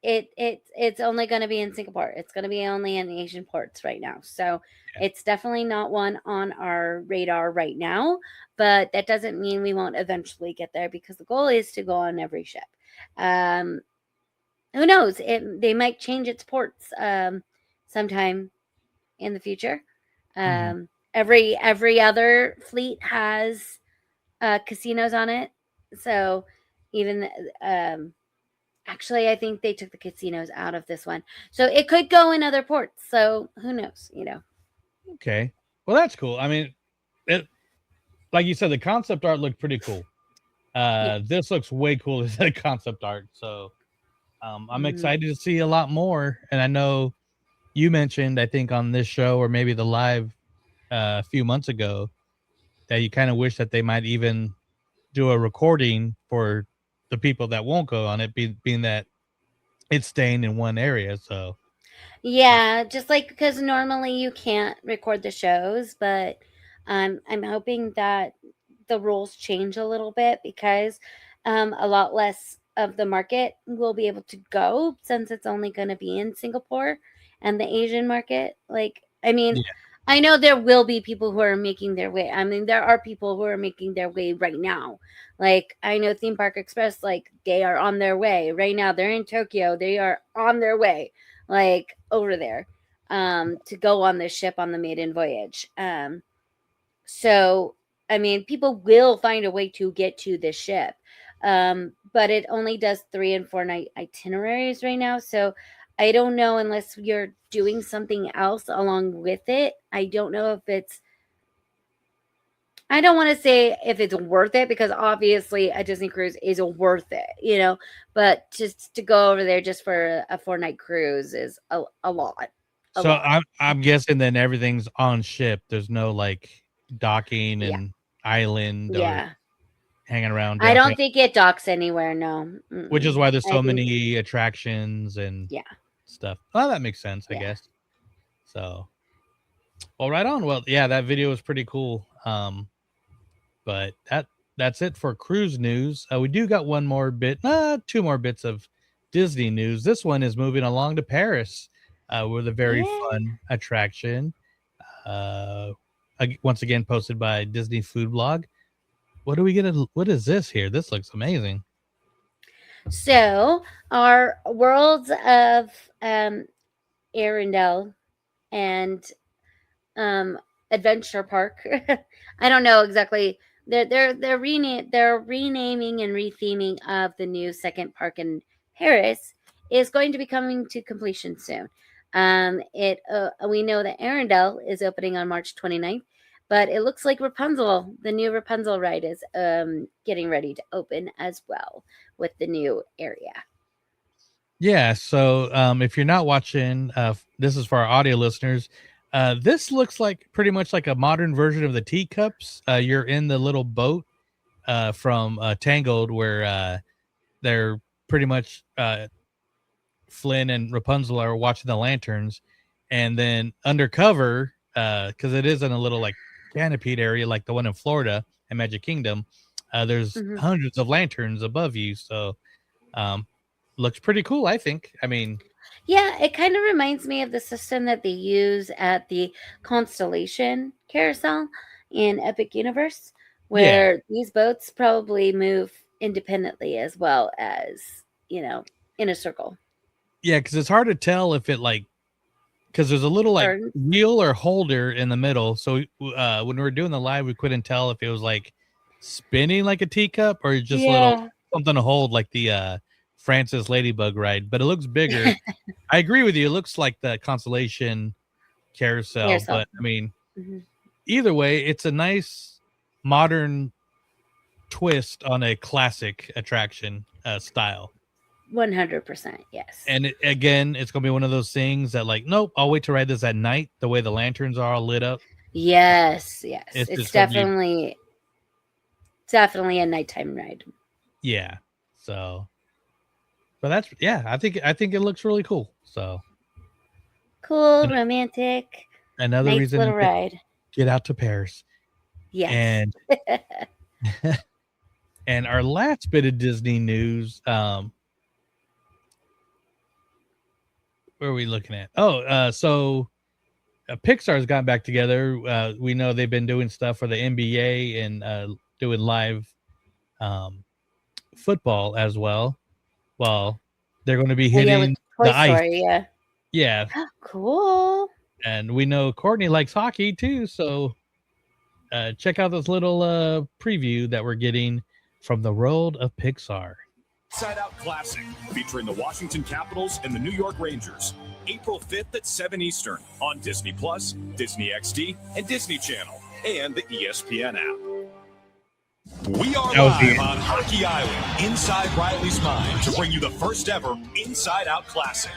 it's only going to be in Singapore. It's going to be only in the Asian ports right now. So it's definitely not one on our radar right now, but that doesn't mean we won't eventually get there because the goal is to go on every ship. Who knows? They might change its ports sometime in the future. Mhm. Every other fleet has casinos on it. So even actually, I think they took the casinos out of this one. So it could go in other ports. So who knows? Okay. Well, that's cool. I mean, like you said, the concept art looked pretty cool. This looks way cooler than the concept art. So I'm excited to see a lot more. And I know you mentioned, I think on this show or maybe the live a few months ago, that you kind of wish that they might even do a recording for the people that won't go on it, being that it's staying in one area. So Yeah, just like because normally you can't record the shows, but I'm hoping that the rules change a little bit because a lot less of the market will be able to go since it's only going to be in Singapore and the Asian market. Like, I mean, yeah, I know there will be people who are making their way. I mean, there are people who are making their way right now. Like, I know Theme Park Express, like, they are on their way right now. They're in Tokyo. They are on their way, like, over there to go on this ship on the maiden voyage. So, I mean, people will find a way to get to this ship. But it only does 3 and 4 night itineraries right now. So I don't know unless you're doing something else along with it. I don't know if it's, I don't want to say if it's worth it because obviously a Disney cruise is worth it, but just to go over there just for a 4 night cruise is a lot. so I'm guessing then everything's on ship. There's no like docking Yeah. and island or Yeah. hanging around I downtown, don't think it docks anywhere. No. which is Mm-mm. why there's I so think, many attractions and yeah. stuff. Well, that makes sense, I Yeah. guess. So, well, right on. Well, yeah, that video was pretty cool. But that's it for cruise news. We do got one more bit, two more bits of Disney news. This one is moving along to Paris with a very Yeah. fun attraction. Once again, posted by Disney Food Blog. What is this here? This looks amazing. So our worlds of Arendelle and Adventure Park. I don't know exactly. They're renaming and retheming of the new second park in Paris is going to be coming to completion soon. We know that Arendelle is opening on March 29th, but it looks like Rapunzel, the new Rapunzel ride, is getting ready to open as well with the new area. Yeah. So if you're not watching, this is for our audio listeners. This looks like pretty much like a modern version of the teacups. You're in the little boat from Tangled where they're pretty much Flynn and Rapunzel are watching the lanterns, and then undercover, because it is in a little like canopied area like the one in Florida and Magic Kingdom, there's hundreds of lanterns above you. So looks pretty cool, I think. I mean, yeah, it kind of reminds me of the system that they use at the Constellation Carousel in Epic Universe, where these boats probably move independently as well as, in a circle. Yeah, because it's hard to tell if it because there's a little like Turns. wheel or holder in the middle. So when we were doing the live, we couldn't tell if it was like spinning like a teacup or just little something to hold like the Francis Ladybug ride, but it looks bigger. I agree with you. It looks like the Constellation carousel. But I mean, either way, it's a nice modern twist on a classic attraction style. 100%, yes. And again, it's gonna be one of those things that like, nope, I'll wait to ride this at night. The way the lanterns are all lit up. Yes. It's definitely a nighttime ride. Yeah. So, but that's I think it looks really cool. So cool, romantic. Another nice reason little ride. Get out to Paris. Yes. And and our last bit of Disney news. Where are we looking at? So Pixar's gotten back together. We know they've been doing stuff for the NBA and doing live football as well. Well, they're going to be hitting the ice. Yeah. Cool. And we know Courtney likes hockey too, so check out this little preview that we're getting from the world of Pixar. Inside Out Classic, featuring the Washington Capitals and the New York Rangers. April 5th at 7 Eastern on Disney Plus, Disney XD, and Disney Channel, and the ESPN app. We are live on Hockey Island, inside Riley's mind, to bring you the first ever Inside Out Classic.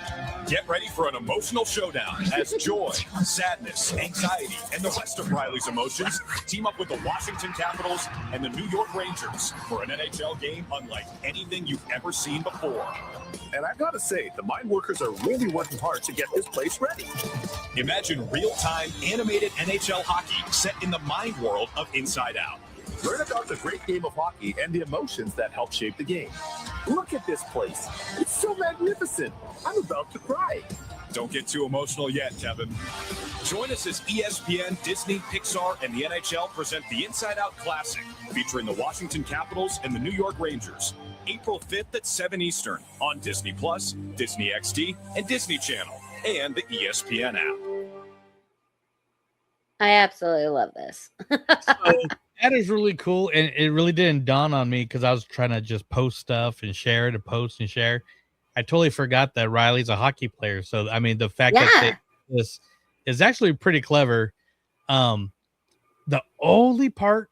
Get ready for an emotional showdown as joy, sadness, anxiety, and the rest of Riley's emotions team up with the Washington Capitals and the New York Rangers for an NHL game unlike anything you've ever seen before. And I gotta say, the mine workers are really working hard to get this place ready. Imagine real-time animated NHL hockey set in the mind world of Inside Out. Learn about the great game of hockey and the emotions that help shape the game. Look at this place. It's so magnificent. I'm about to cry. Don't get too emotional yet, Kevin. Join us as ESPN, Disney, Pixar, and the NHL present the Inside Out Classic, featuring the Washington Capitals and the New York Rangers. April 5th at 7 Eastern on Disney Plus, Disney XD, and Disney Channel, and the ESPN app. I absolutely love this. So that is really cool, and it really didn't dawn on me because I was trying to just post stuff and share it, and post and share. I totally forgot that Riley's a hockey player. So I mean, the fact that this is actually pretty clever. The only part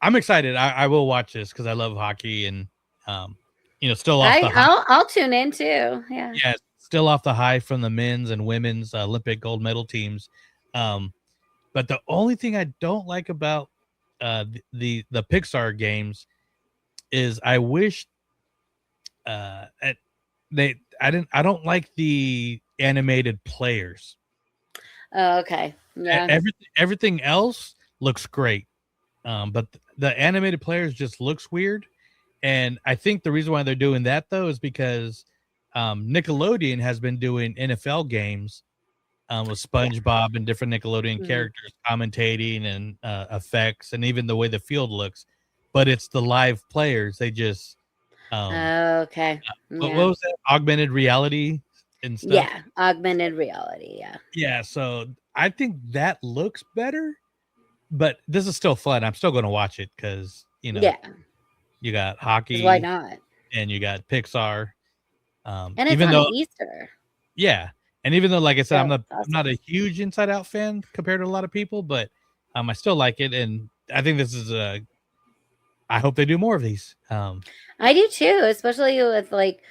I'm excited. I will watch this because I love hockey, and still off the high. I'll tune in too. Yeah, still off the high from the men's and women's Olympic gold medal teams. But the only thing I don't like about the Pixar games is I wish I don't like the animated players. Oh, okay. Yeah. Everything else looks great. But the animated players just looks weird. And I think the reason why they're doing that though is because Nickelodeon has been doing NFL games with SpongeBob and different Nickelodeon characters commentating and effects and even the way the field looks, but it's the live players. They just okay. What was that? Augmented reality and stuff. Yeah, augmented reality. Yeah. So I think that looks better, but this is still fun. I'm still going to watch it because you got hockey. Why not? And you got Pixar. And it's even on Easter. Yeah. And even though, like I said, I'm not a huge Inside Out fan compared to a lot of people, but I still like it, and I think this is I hope they do more of these. I do too, especially with like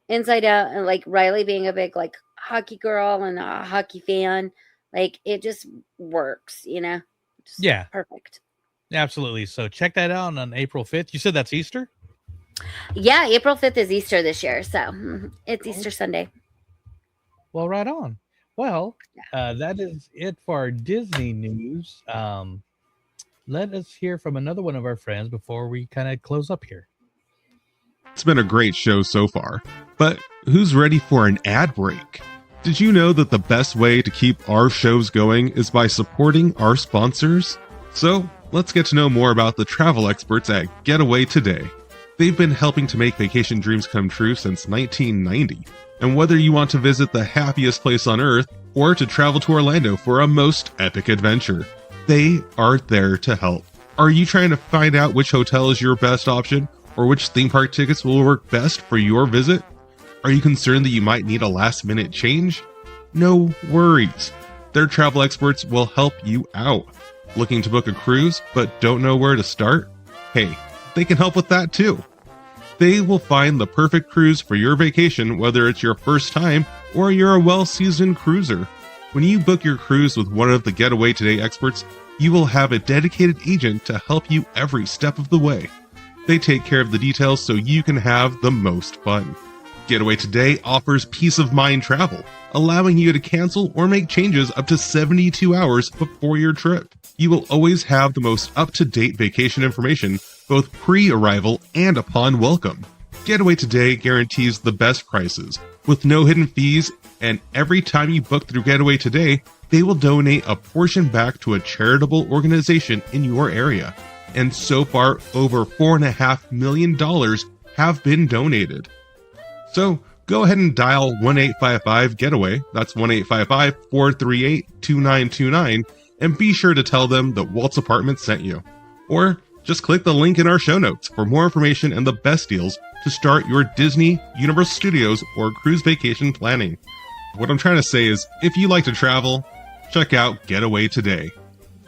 Inside Out and like Riley being a big like hockey girl and a hockey fan. Like it just works, Just perfect. Absolutely. So check that out on April 5th. You said that's Easter? Yeah, April 5th is Easter this year, so it's Easter Sunday. Well, right on. Well, that is it for our Disney news. Let us hear from another one of our friends before we kind of close up here. It's been a great show so far, but who's ready for an ad break? Did you know that the best way to keep our shows going is by supporting our sponsors? So let's get to know more about the travel experts at Getaway Today. They've been helping to make vacation dreams come true since 1990. And whether you want to visit the happiest place on earth or to travel to Orlando for a most epic adventure, they are there to help. Are you trying to find out which hotel is your best option or which theme park tickets will work best for your visit? Are you concerned that you might need a last-minute change? No worries. Their travel experts will help you out. Looking to book a cruise but don't know where to start? Hey, they can help with that too. They will find the perfect cruise for your vacation, whether it's your first time or you're a well-seasoned cruiser. When you book your cruise with one of the Getaway Today experts, you will have a dedicated agent to help you every step of the way. They take care of the details so you can have the most fun. Getaway Today offers peace of mind travel, allowing you to cancel or make changes up to 72 hours before your trip. You will always have the most up-to-date vacation information, both pre-arrival and upon welcome. Getaway Today guarantees the best prices, with no hidden fees, and every time you book through Getaway Today, they will donate a portion back to a charitable organization in your area. And so far, over $4.5 million have been donated. So go ahead and dial 1-855-GETAWAY, that's 1-855-438-2929, and be sure to tell them that Walt's Apartment sent you. Or just click the link in our show notes for more information and the best deals to start your Disney, Universal Studios, or cruise vacation planning. What I'm trying to say is, if you like to travel, check out Getaway Today.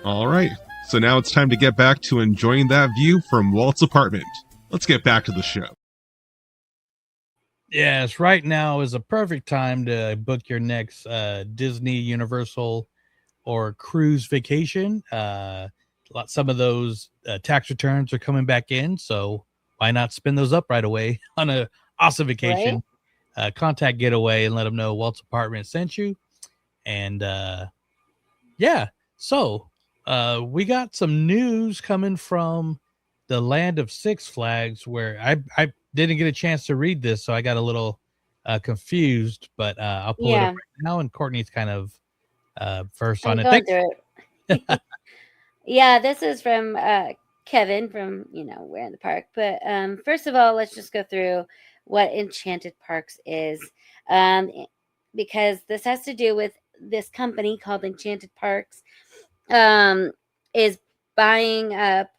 All right, so now it's time to get back to enjoying that view from Walt's apartment. Let's get back to the show. Yes, right now is a perfect time to book your next Disney, Universal, or cruise vacation. Some of those tax returns are coming back in, so why not spin those up right away on a awesome vacation? Right? Contact Getaway and let them know Walt's Apartment sent you. And so we got some news coming from the land of Six Flags, where I didn't get a chance to read this, so I got a little confused, but I'll pull it up right now, and Courtney's kind of first on it. Yeah, this is from Kevin from, We're in the Park. But first of all, let's just go through what Enchanted Parks is, because this has to do with this company called Enchanted Parks is buying up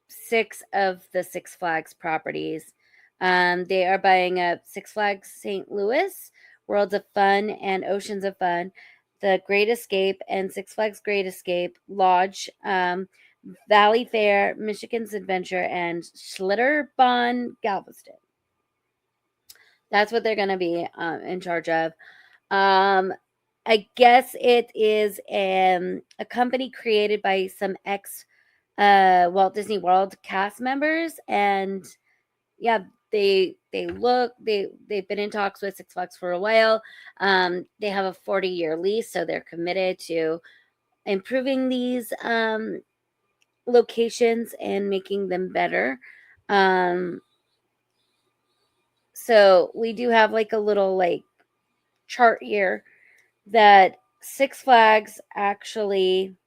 6 of the Six Flags properties. They are buying up Six Flags St. Louis, Worlds of Fun and Oceans of Fun, the Great Escape and Six Flags Great Escape, Lodge, Valley Fair, Michigan's Adventure, and Schlitterbahn Galveston. That's what they're going to be in charge of. I guess it is a company created by some ex Walt Disney World cast members, and they've been in talks with Six Flags for a while. They have a 40-year lease, so they're committed to improving these locations and making them better. So we do have like a little chart here that Six Flags actually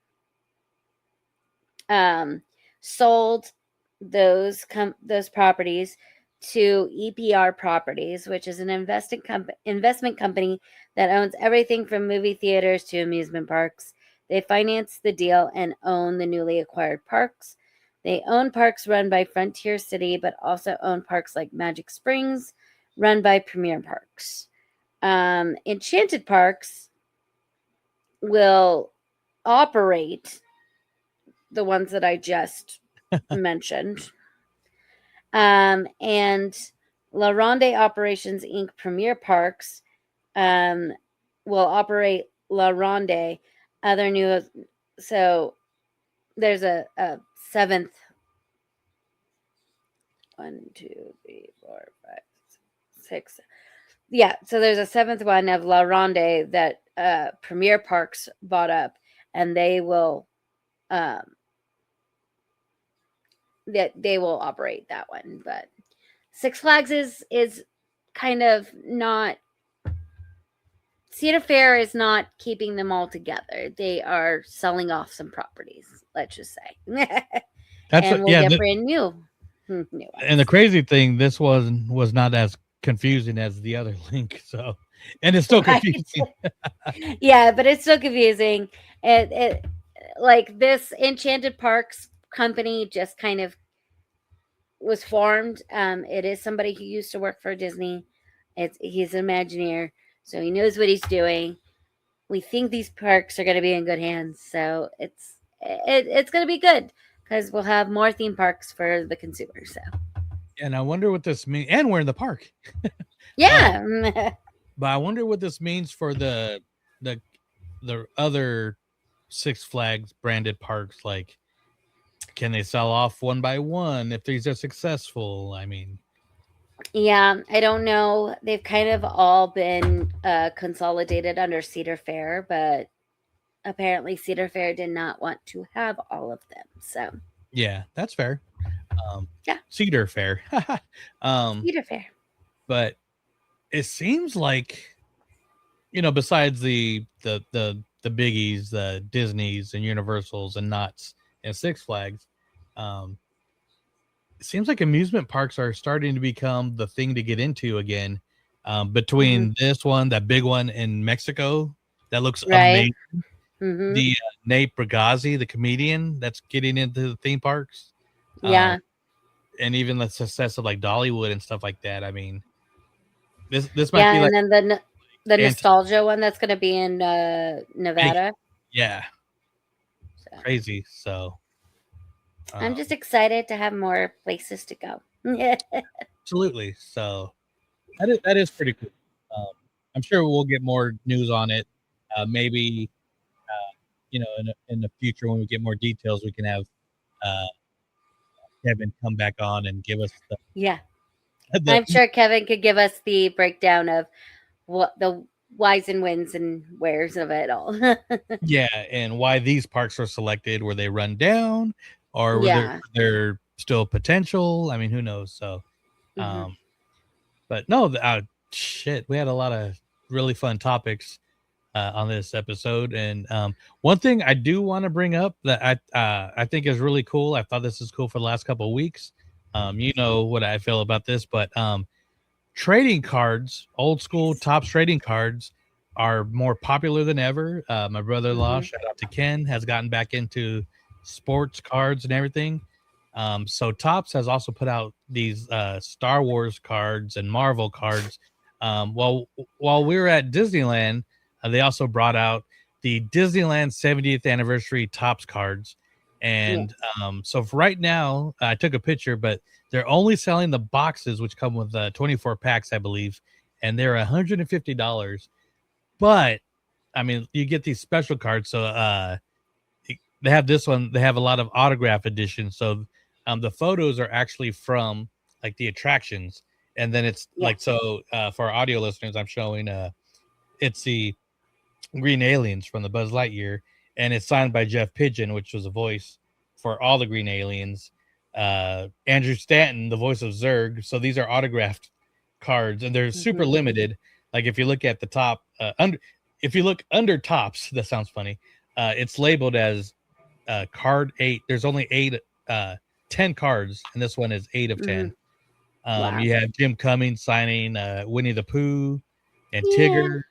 sold those properties to EPR Properties, which is an investment company that owns everything from movie theaters to amusement parks. They finance the deal and own the newly acquired parks. They own parks run by Frontier City, but also own parks like Magic Springs, run by Premier Parks. Enchanted Parks will operate the ones that I just mentioned. And La Ronde Operations Inc. Premier Parks will operate La Ronde. Other new, so there's a 7th. 1, 2, 3, 4, 5, 6. Yeah, so there's a 7th one of La Ronde that Premier Parks bought up, and they will they will operate that one. But Six Flags is kind of not. Cedar Fair is not keeping them all together. They are selling off some properties, let's just say. And we'll get brand new ones. And the crazy thing, this was not as confusing as the other link. So, and it's still confusing. Yeah, but it's still confusing. It like this Enchanted Parks company just kind of was formed. It is somebody who used to work for Disney. He's an Imagineer, so he knows what he's doing. We think these parks are going to be in good hands, so it's going to be good because we'll have more theme parks for the consumer. So, And I wonder what this means. And we're in the park. yeah. But I wonder what this means for the other Six Flags branded parks. Like, can they sell off one by one if these are successful? I mean, Yeah, I don't know. They've kind of all been consolidated under Cedar Fair, but apparently Cedar Fair did not want to have all of them. So yeah, that's fair. Yeah. Cedar Fair. Cedar Fair. But it seems like, besides the biggies, the Disneys and Universals and Knott's and Six Flags, it seems like amusement parks are starting to become the thing to get into again. Between this one, that big one in Mexico, that looks amazing. Mm-hmm. The Nate Bargatze, the comedian that's getting into the theme parks. Yeah. And even the success of like Dollywood and stuff like that. I mean, this might be like, and then the nostalgia one that's going to be in Nevada. Yeah. So. Crazy. So I'm just excited to have more places to go. Absolutely. So that is pretty cool. I'm sure we'll get more news on it. Maybe in the future when we get more details, we can have Kevin come back on and give us I'm sure Kevin could give us the breakdown of what the whys and wins and wheres of it all. Yeah, and why these parks are selected. Were they run down, or were there still potential? I mean, who knows? So, but no, we had a lot of really fun topics on this episode, and one thing I do want to bring up that I think is really cool. I thought this is cool for the last couple of weeks. You know what I feel about this, but trading cards, old school Topps trading cards, are more popular than ever. My brother-in-law, shout out to Ken, has gotten back into sports cards and everything. So Topps has also put out these Star Wars cards and Marvel cards. While we were at Disneyland, they also brought out the Disneyland 70th anniversary Topps cards. And so for right now, I took a picture, but they're only selling the boxes, which come with 24 packs, I believe. And they're $150. But, I mean, you get these special cards. So they have this one. They have a lot of autograph editions. So the photos are actually from, like, the attractions. And then it's like, so for our audio listeners, I'm showing it's the Green Aliens from the Buzz Lightyear, and it's signed by Jeff Pigeon, which was a voice for all the Green Aliens. Andrew Stanton, the voice of Zurg. So these are autographed cards, and they're super limited. Like if you look at the top, if you look under Topps, that sounds funny. It's labeled as card 8. There's only 10 cards, and this one is 8 of 10. You have Jim Cummings signing Winnie the Pooh and Tigger.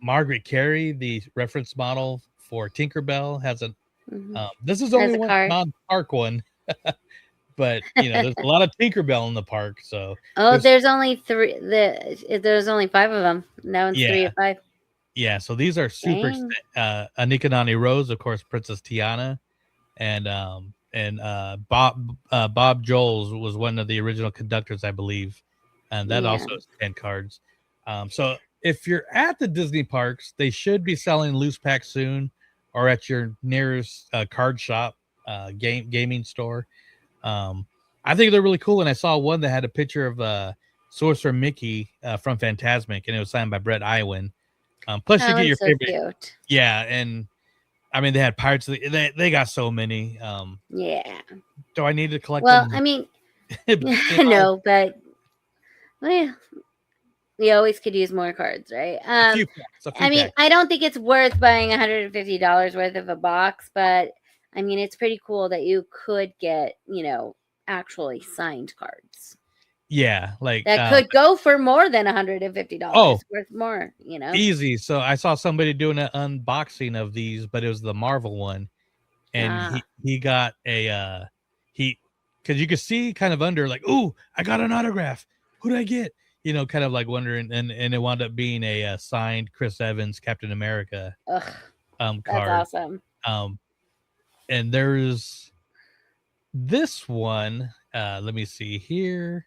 Margaret Carey, the reference model for Tinkerbell, has a. This is only one non-park one, but there's a lot of Tinkerbell in the park. So there's only 3. There's only 5 of them. That one's 3 of 5. Yeah, so these are super. Anika Nani Rose, of course, Princess Tiana, and Bob Joles was one of the original conductors, I believe, and that also is 10 cards. So if you're at the Disney parks, they should be selling loose packs soon, or at your nearest card shop, gaming store. I think they're really cool, and I saw one that had a picture of Sorcerer Mickey from Fantasmic, and it was signed by Brett Iwan. Plus, you get your favorite. Cute. Yeah, and I mean, they had Pirates. They got so many. Do I need to collect them? Well, I mean, no, but we always could use more cards, right? A few I mean, I don't think it's worth buying $150 worth of a box, but I mean, it's pretty cool that you could get, actually signed cards. Yeah, like that could go for more than $150. Oh, worth more, Easy. So I saw somebody doing an unboxing of these, but it was the Marvel one, and he got because you could see kind of under, like, oh, I got an autograph. Who did I get? kind of like wondering, and it wound up being a signed Chris Evans Captain America Ugh, card. that's awesome. And there's this one. Let me see here.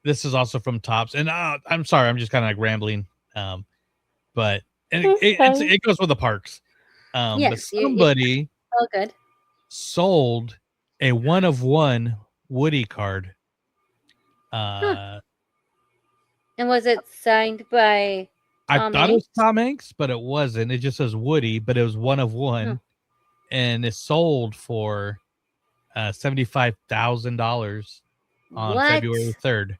This is also from Topps, and I'm sorry, I'm just kind of like rambling. But it goes with the parks. But Yes, somebody good. sold a 1-of-1 Woody card. And was it signed by I Tom thought it was Hanks? Tom Hanks, but it wasn't. It just says Woody, but it was 1-of-1, and it sold for $75,000 on What? February 3rd.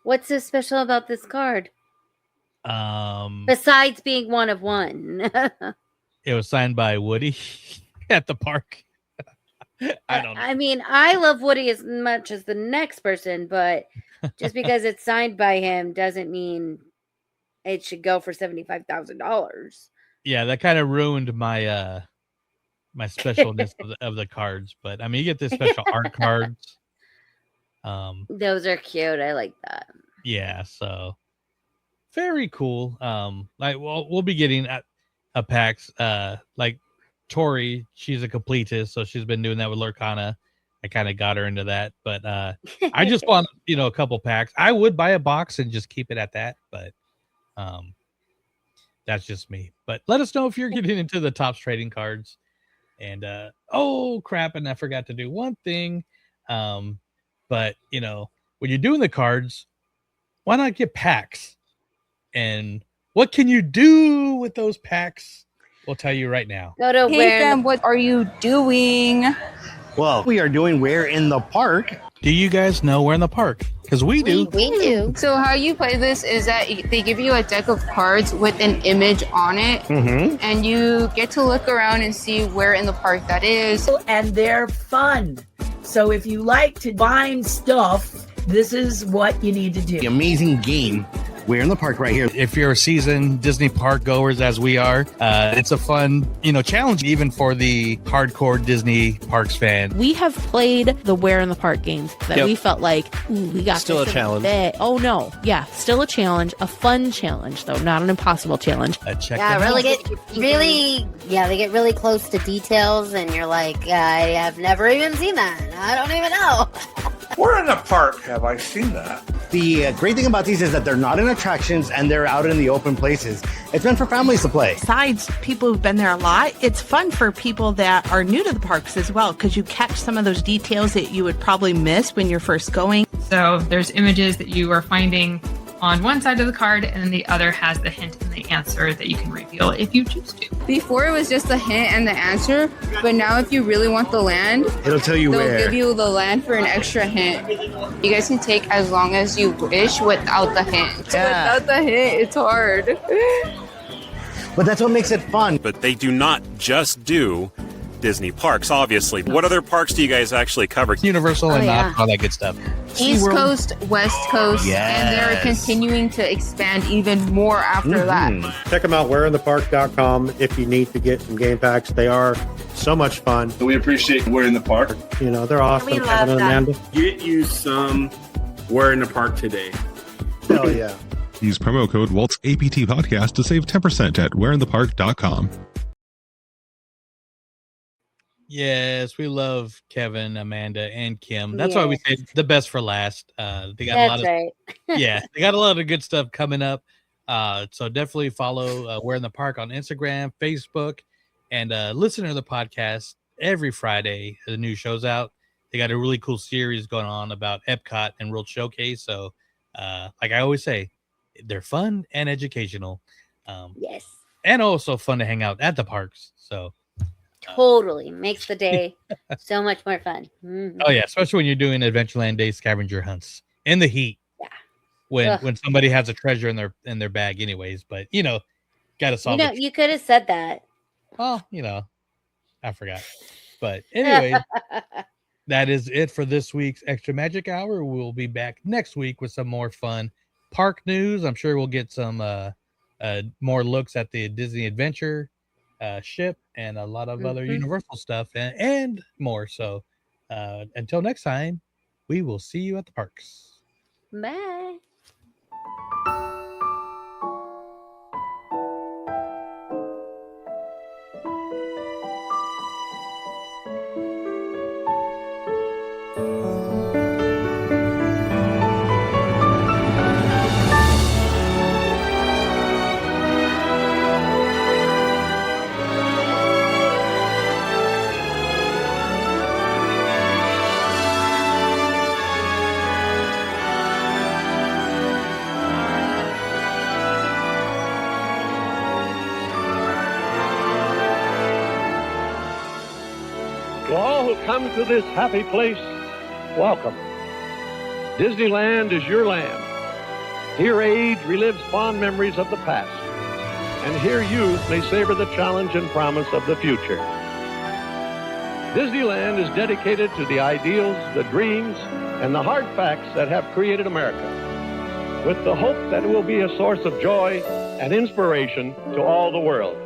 What's so special about this card? Besides being 1-of-1. It was signed by Woody at the park. I don't know. I mean, I love Woody as much as the next person, but just because it's signed by him doesn't mean it should go for $75,000. Yeah, that kind of ruined my my specialness of the cards. But I mean, you get the special art cards. Those are cute. I like that. Yeah, so very cool. Like we'll be getting a packs. Like Tori, she's a completist, so she's been doing that with Lurkana. I kind of got her into that, but I just want a couple packs. I would buy a box and just keep it at that, but that's just me. But let us know if you're getting into the Topps trading cards. And oh crap, and I forgot to do one thing. But when you're doing the cards, why not get packs? And what can you do with those packs? We'll tell you right now. Go to Hey fam, what are you doing? Well, we are doing Where in the Park. Do you guys know Where in the Park? Because we do. We do. So how you play this is that they give you a deck of cards with an image on it, and you get to look around and see where in the park that is. And they're fun. So if you like to find stuff, this is what you need to do. The amazing game. We're in the park right here. If you're a seasoned Disney park goers, as we are, it's a fun, challenge even for the hardcore Disney parks fan. We have played the Where in the Park games that we felt like, ooh, we got still a challenge. Oh no, yeah, still a challenge, a fun challenge though, not an impossible challenge. Check Yeah, them really out. they get really close to details, and you're like, I have never even seen that. I don't even know. Where in the park have I seen that? The great thing about these is that they're not in attractions and they're out in the open places. It's meant for families to play. Besides people who've been there a lot, it's fun for people that are new to the parks as well, because you catch some of those details that you would probably miss when you're first going. So there's images that you are finding on one side of the card, and then the other has the hint and the answer that you can reveal if you choose to. Before it was just the hint and the answer, but now if you really want the land, It'll tell you they'll where. give you the land for an extra hint. You guys can take as long as you wish without the hint. Without the hint, it's hard. But that's what makes it fun. But they do not just do Disney parks, obviously. What other parks do you guys actually cover? Universal and not all that good stuff. East Coast, West Coast, and they're Yes. continuing to expand even more after that. Check them out, whereinthepark.com, if you need to get some game packs. They are so much fun. We appreciate We're in the Park. They're awesome. We love Kevin and that. Amanda. Get you some We're in the Park today. Hell yeah. Use promo code Walt's APT Podcast to save 10% at whereinthepark.com. Yes, we love Kevin, Amanda, and Kim. That's why we say the best for last. They got a lot of they got a lot of good stuff coming up. So definitely follow We're in the Park on Instagram, Facebook, and listen to the podcast every Friday. The new show's out. They got a really cool series going on about Epcot and World Showcase. So, like I always say, they're fun and educational. Yes. And also fun to hang out at the parks. So. Totally makes the day so much more fun. Mm-hmm. Oh yeah, especially when you're doing Adventureland Day scavenger hunts in the heat. Yeah. When somebody has a treasure in their bag, anyways. But gotta solve it. You could have said that. Well, I forgot. But anyway, that is it for this week's Extra Magic Hour. We'll be back next week with some more fun park news. I'm sure we'll get some more looks at the Disney Adventure ship and a lot of other Universal stuff and more. So until next time, we will see you at the parks. Bye. To all who come to this happy place, welcome. Disneyland is your land. Here age relives fond memories of the past, and here youth may savor the challenge and promise of the future. Disneyland is dedicated to the ideals, the dreams, and the hard facts that have created America, with the hope that it will be a source of joy and inspiration to all the world.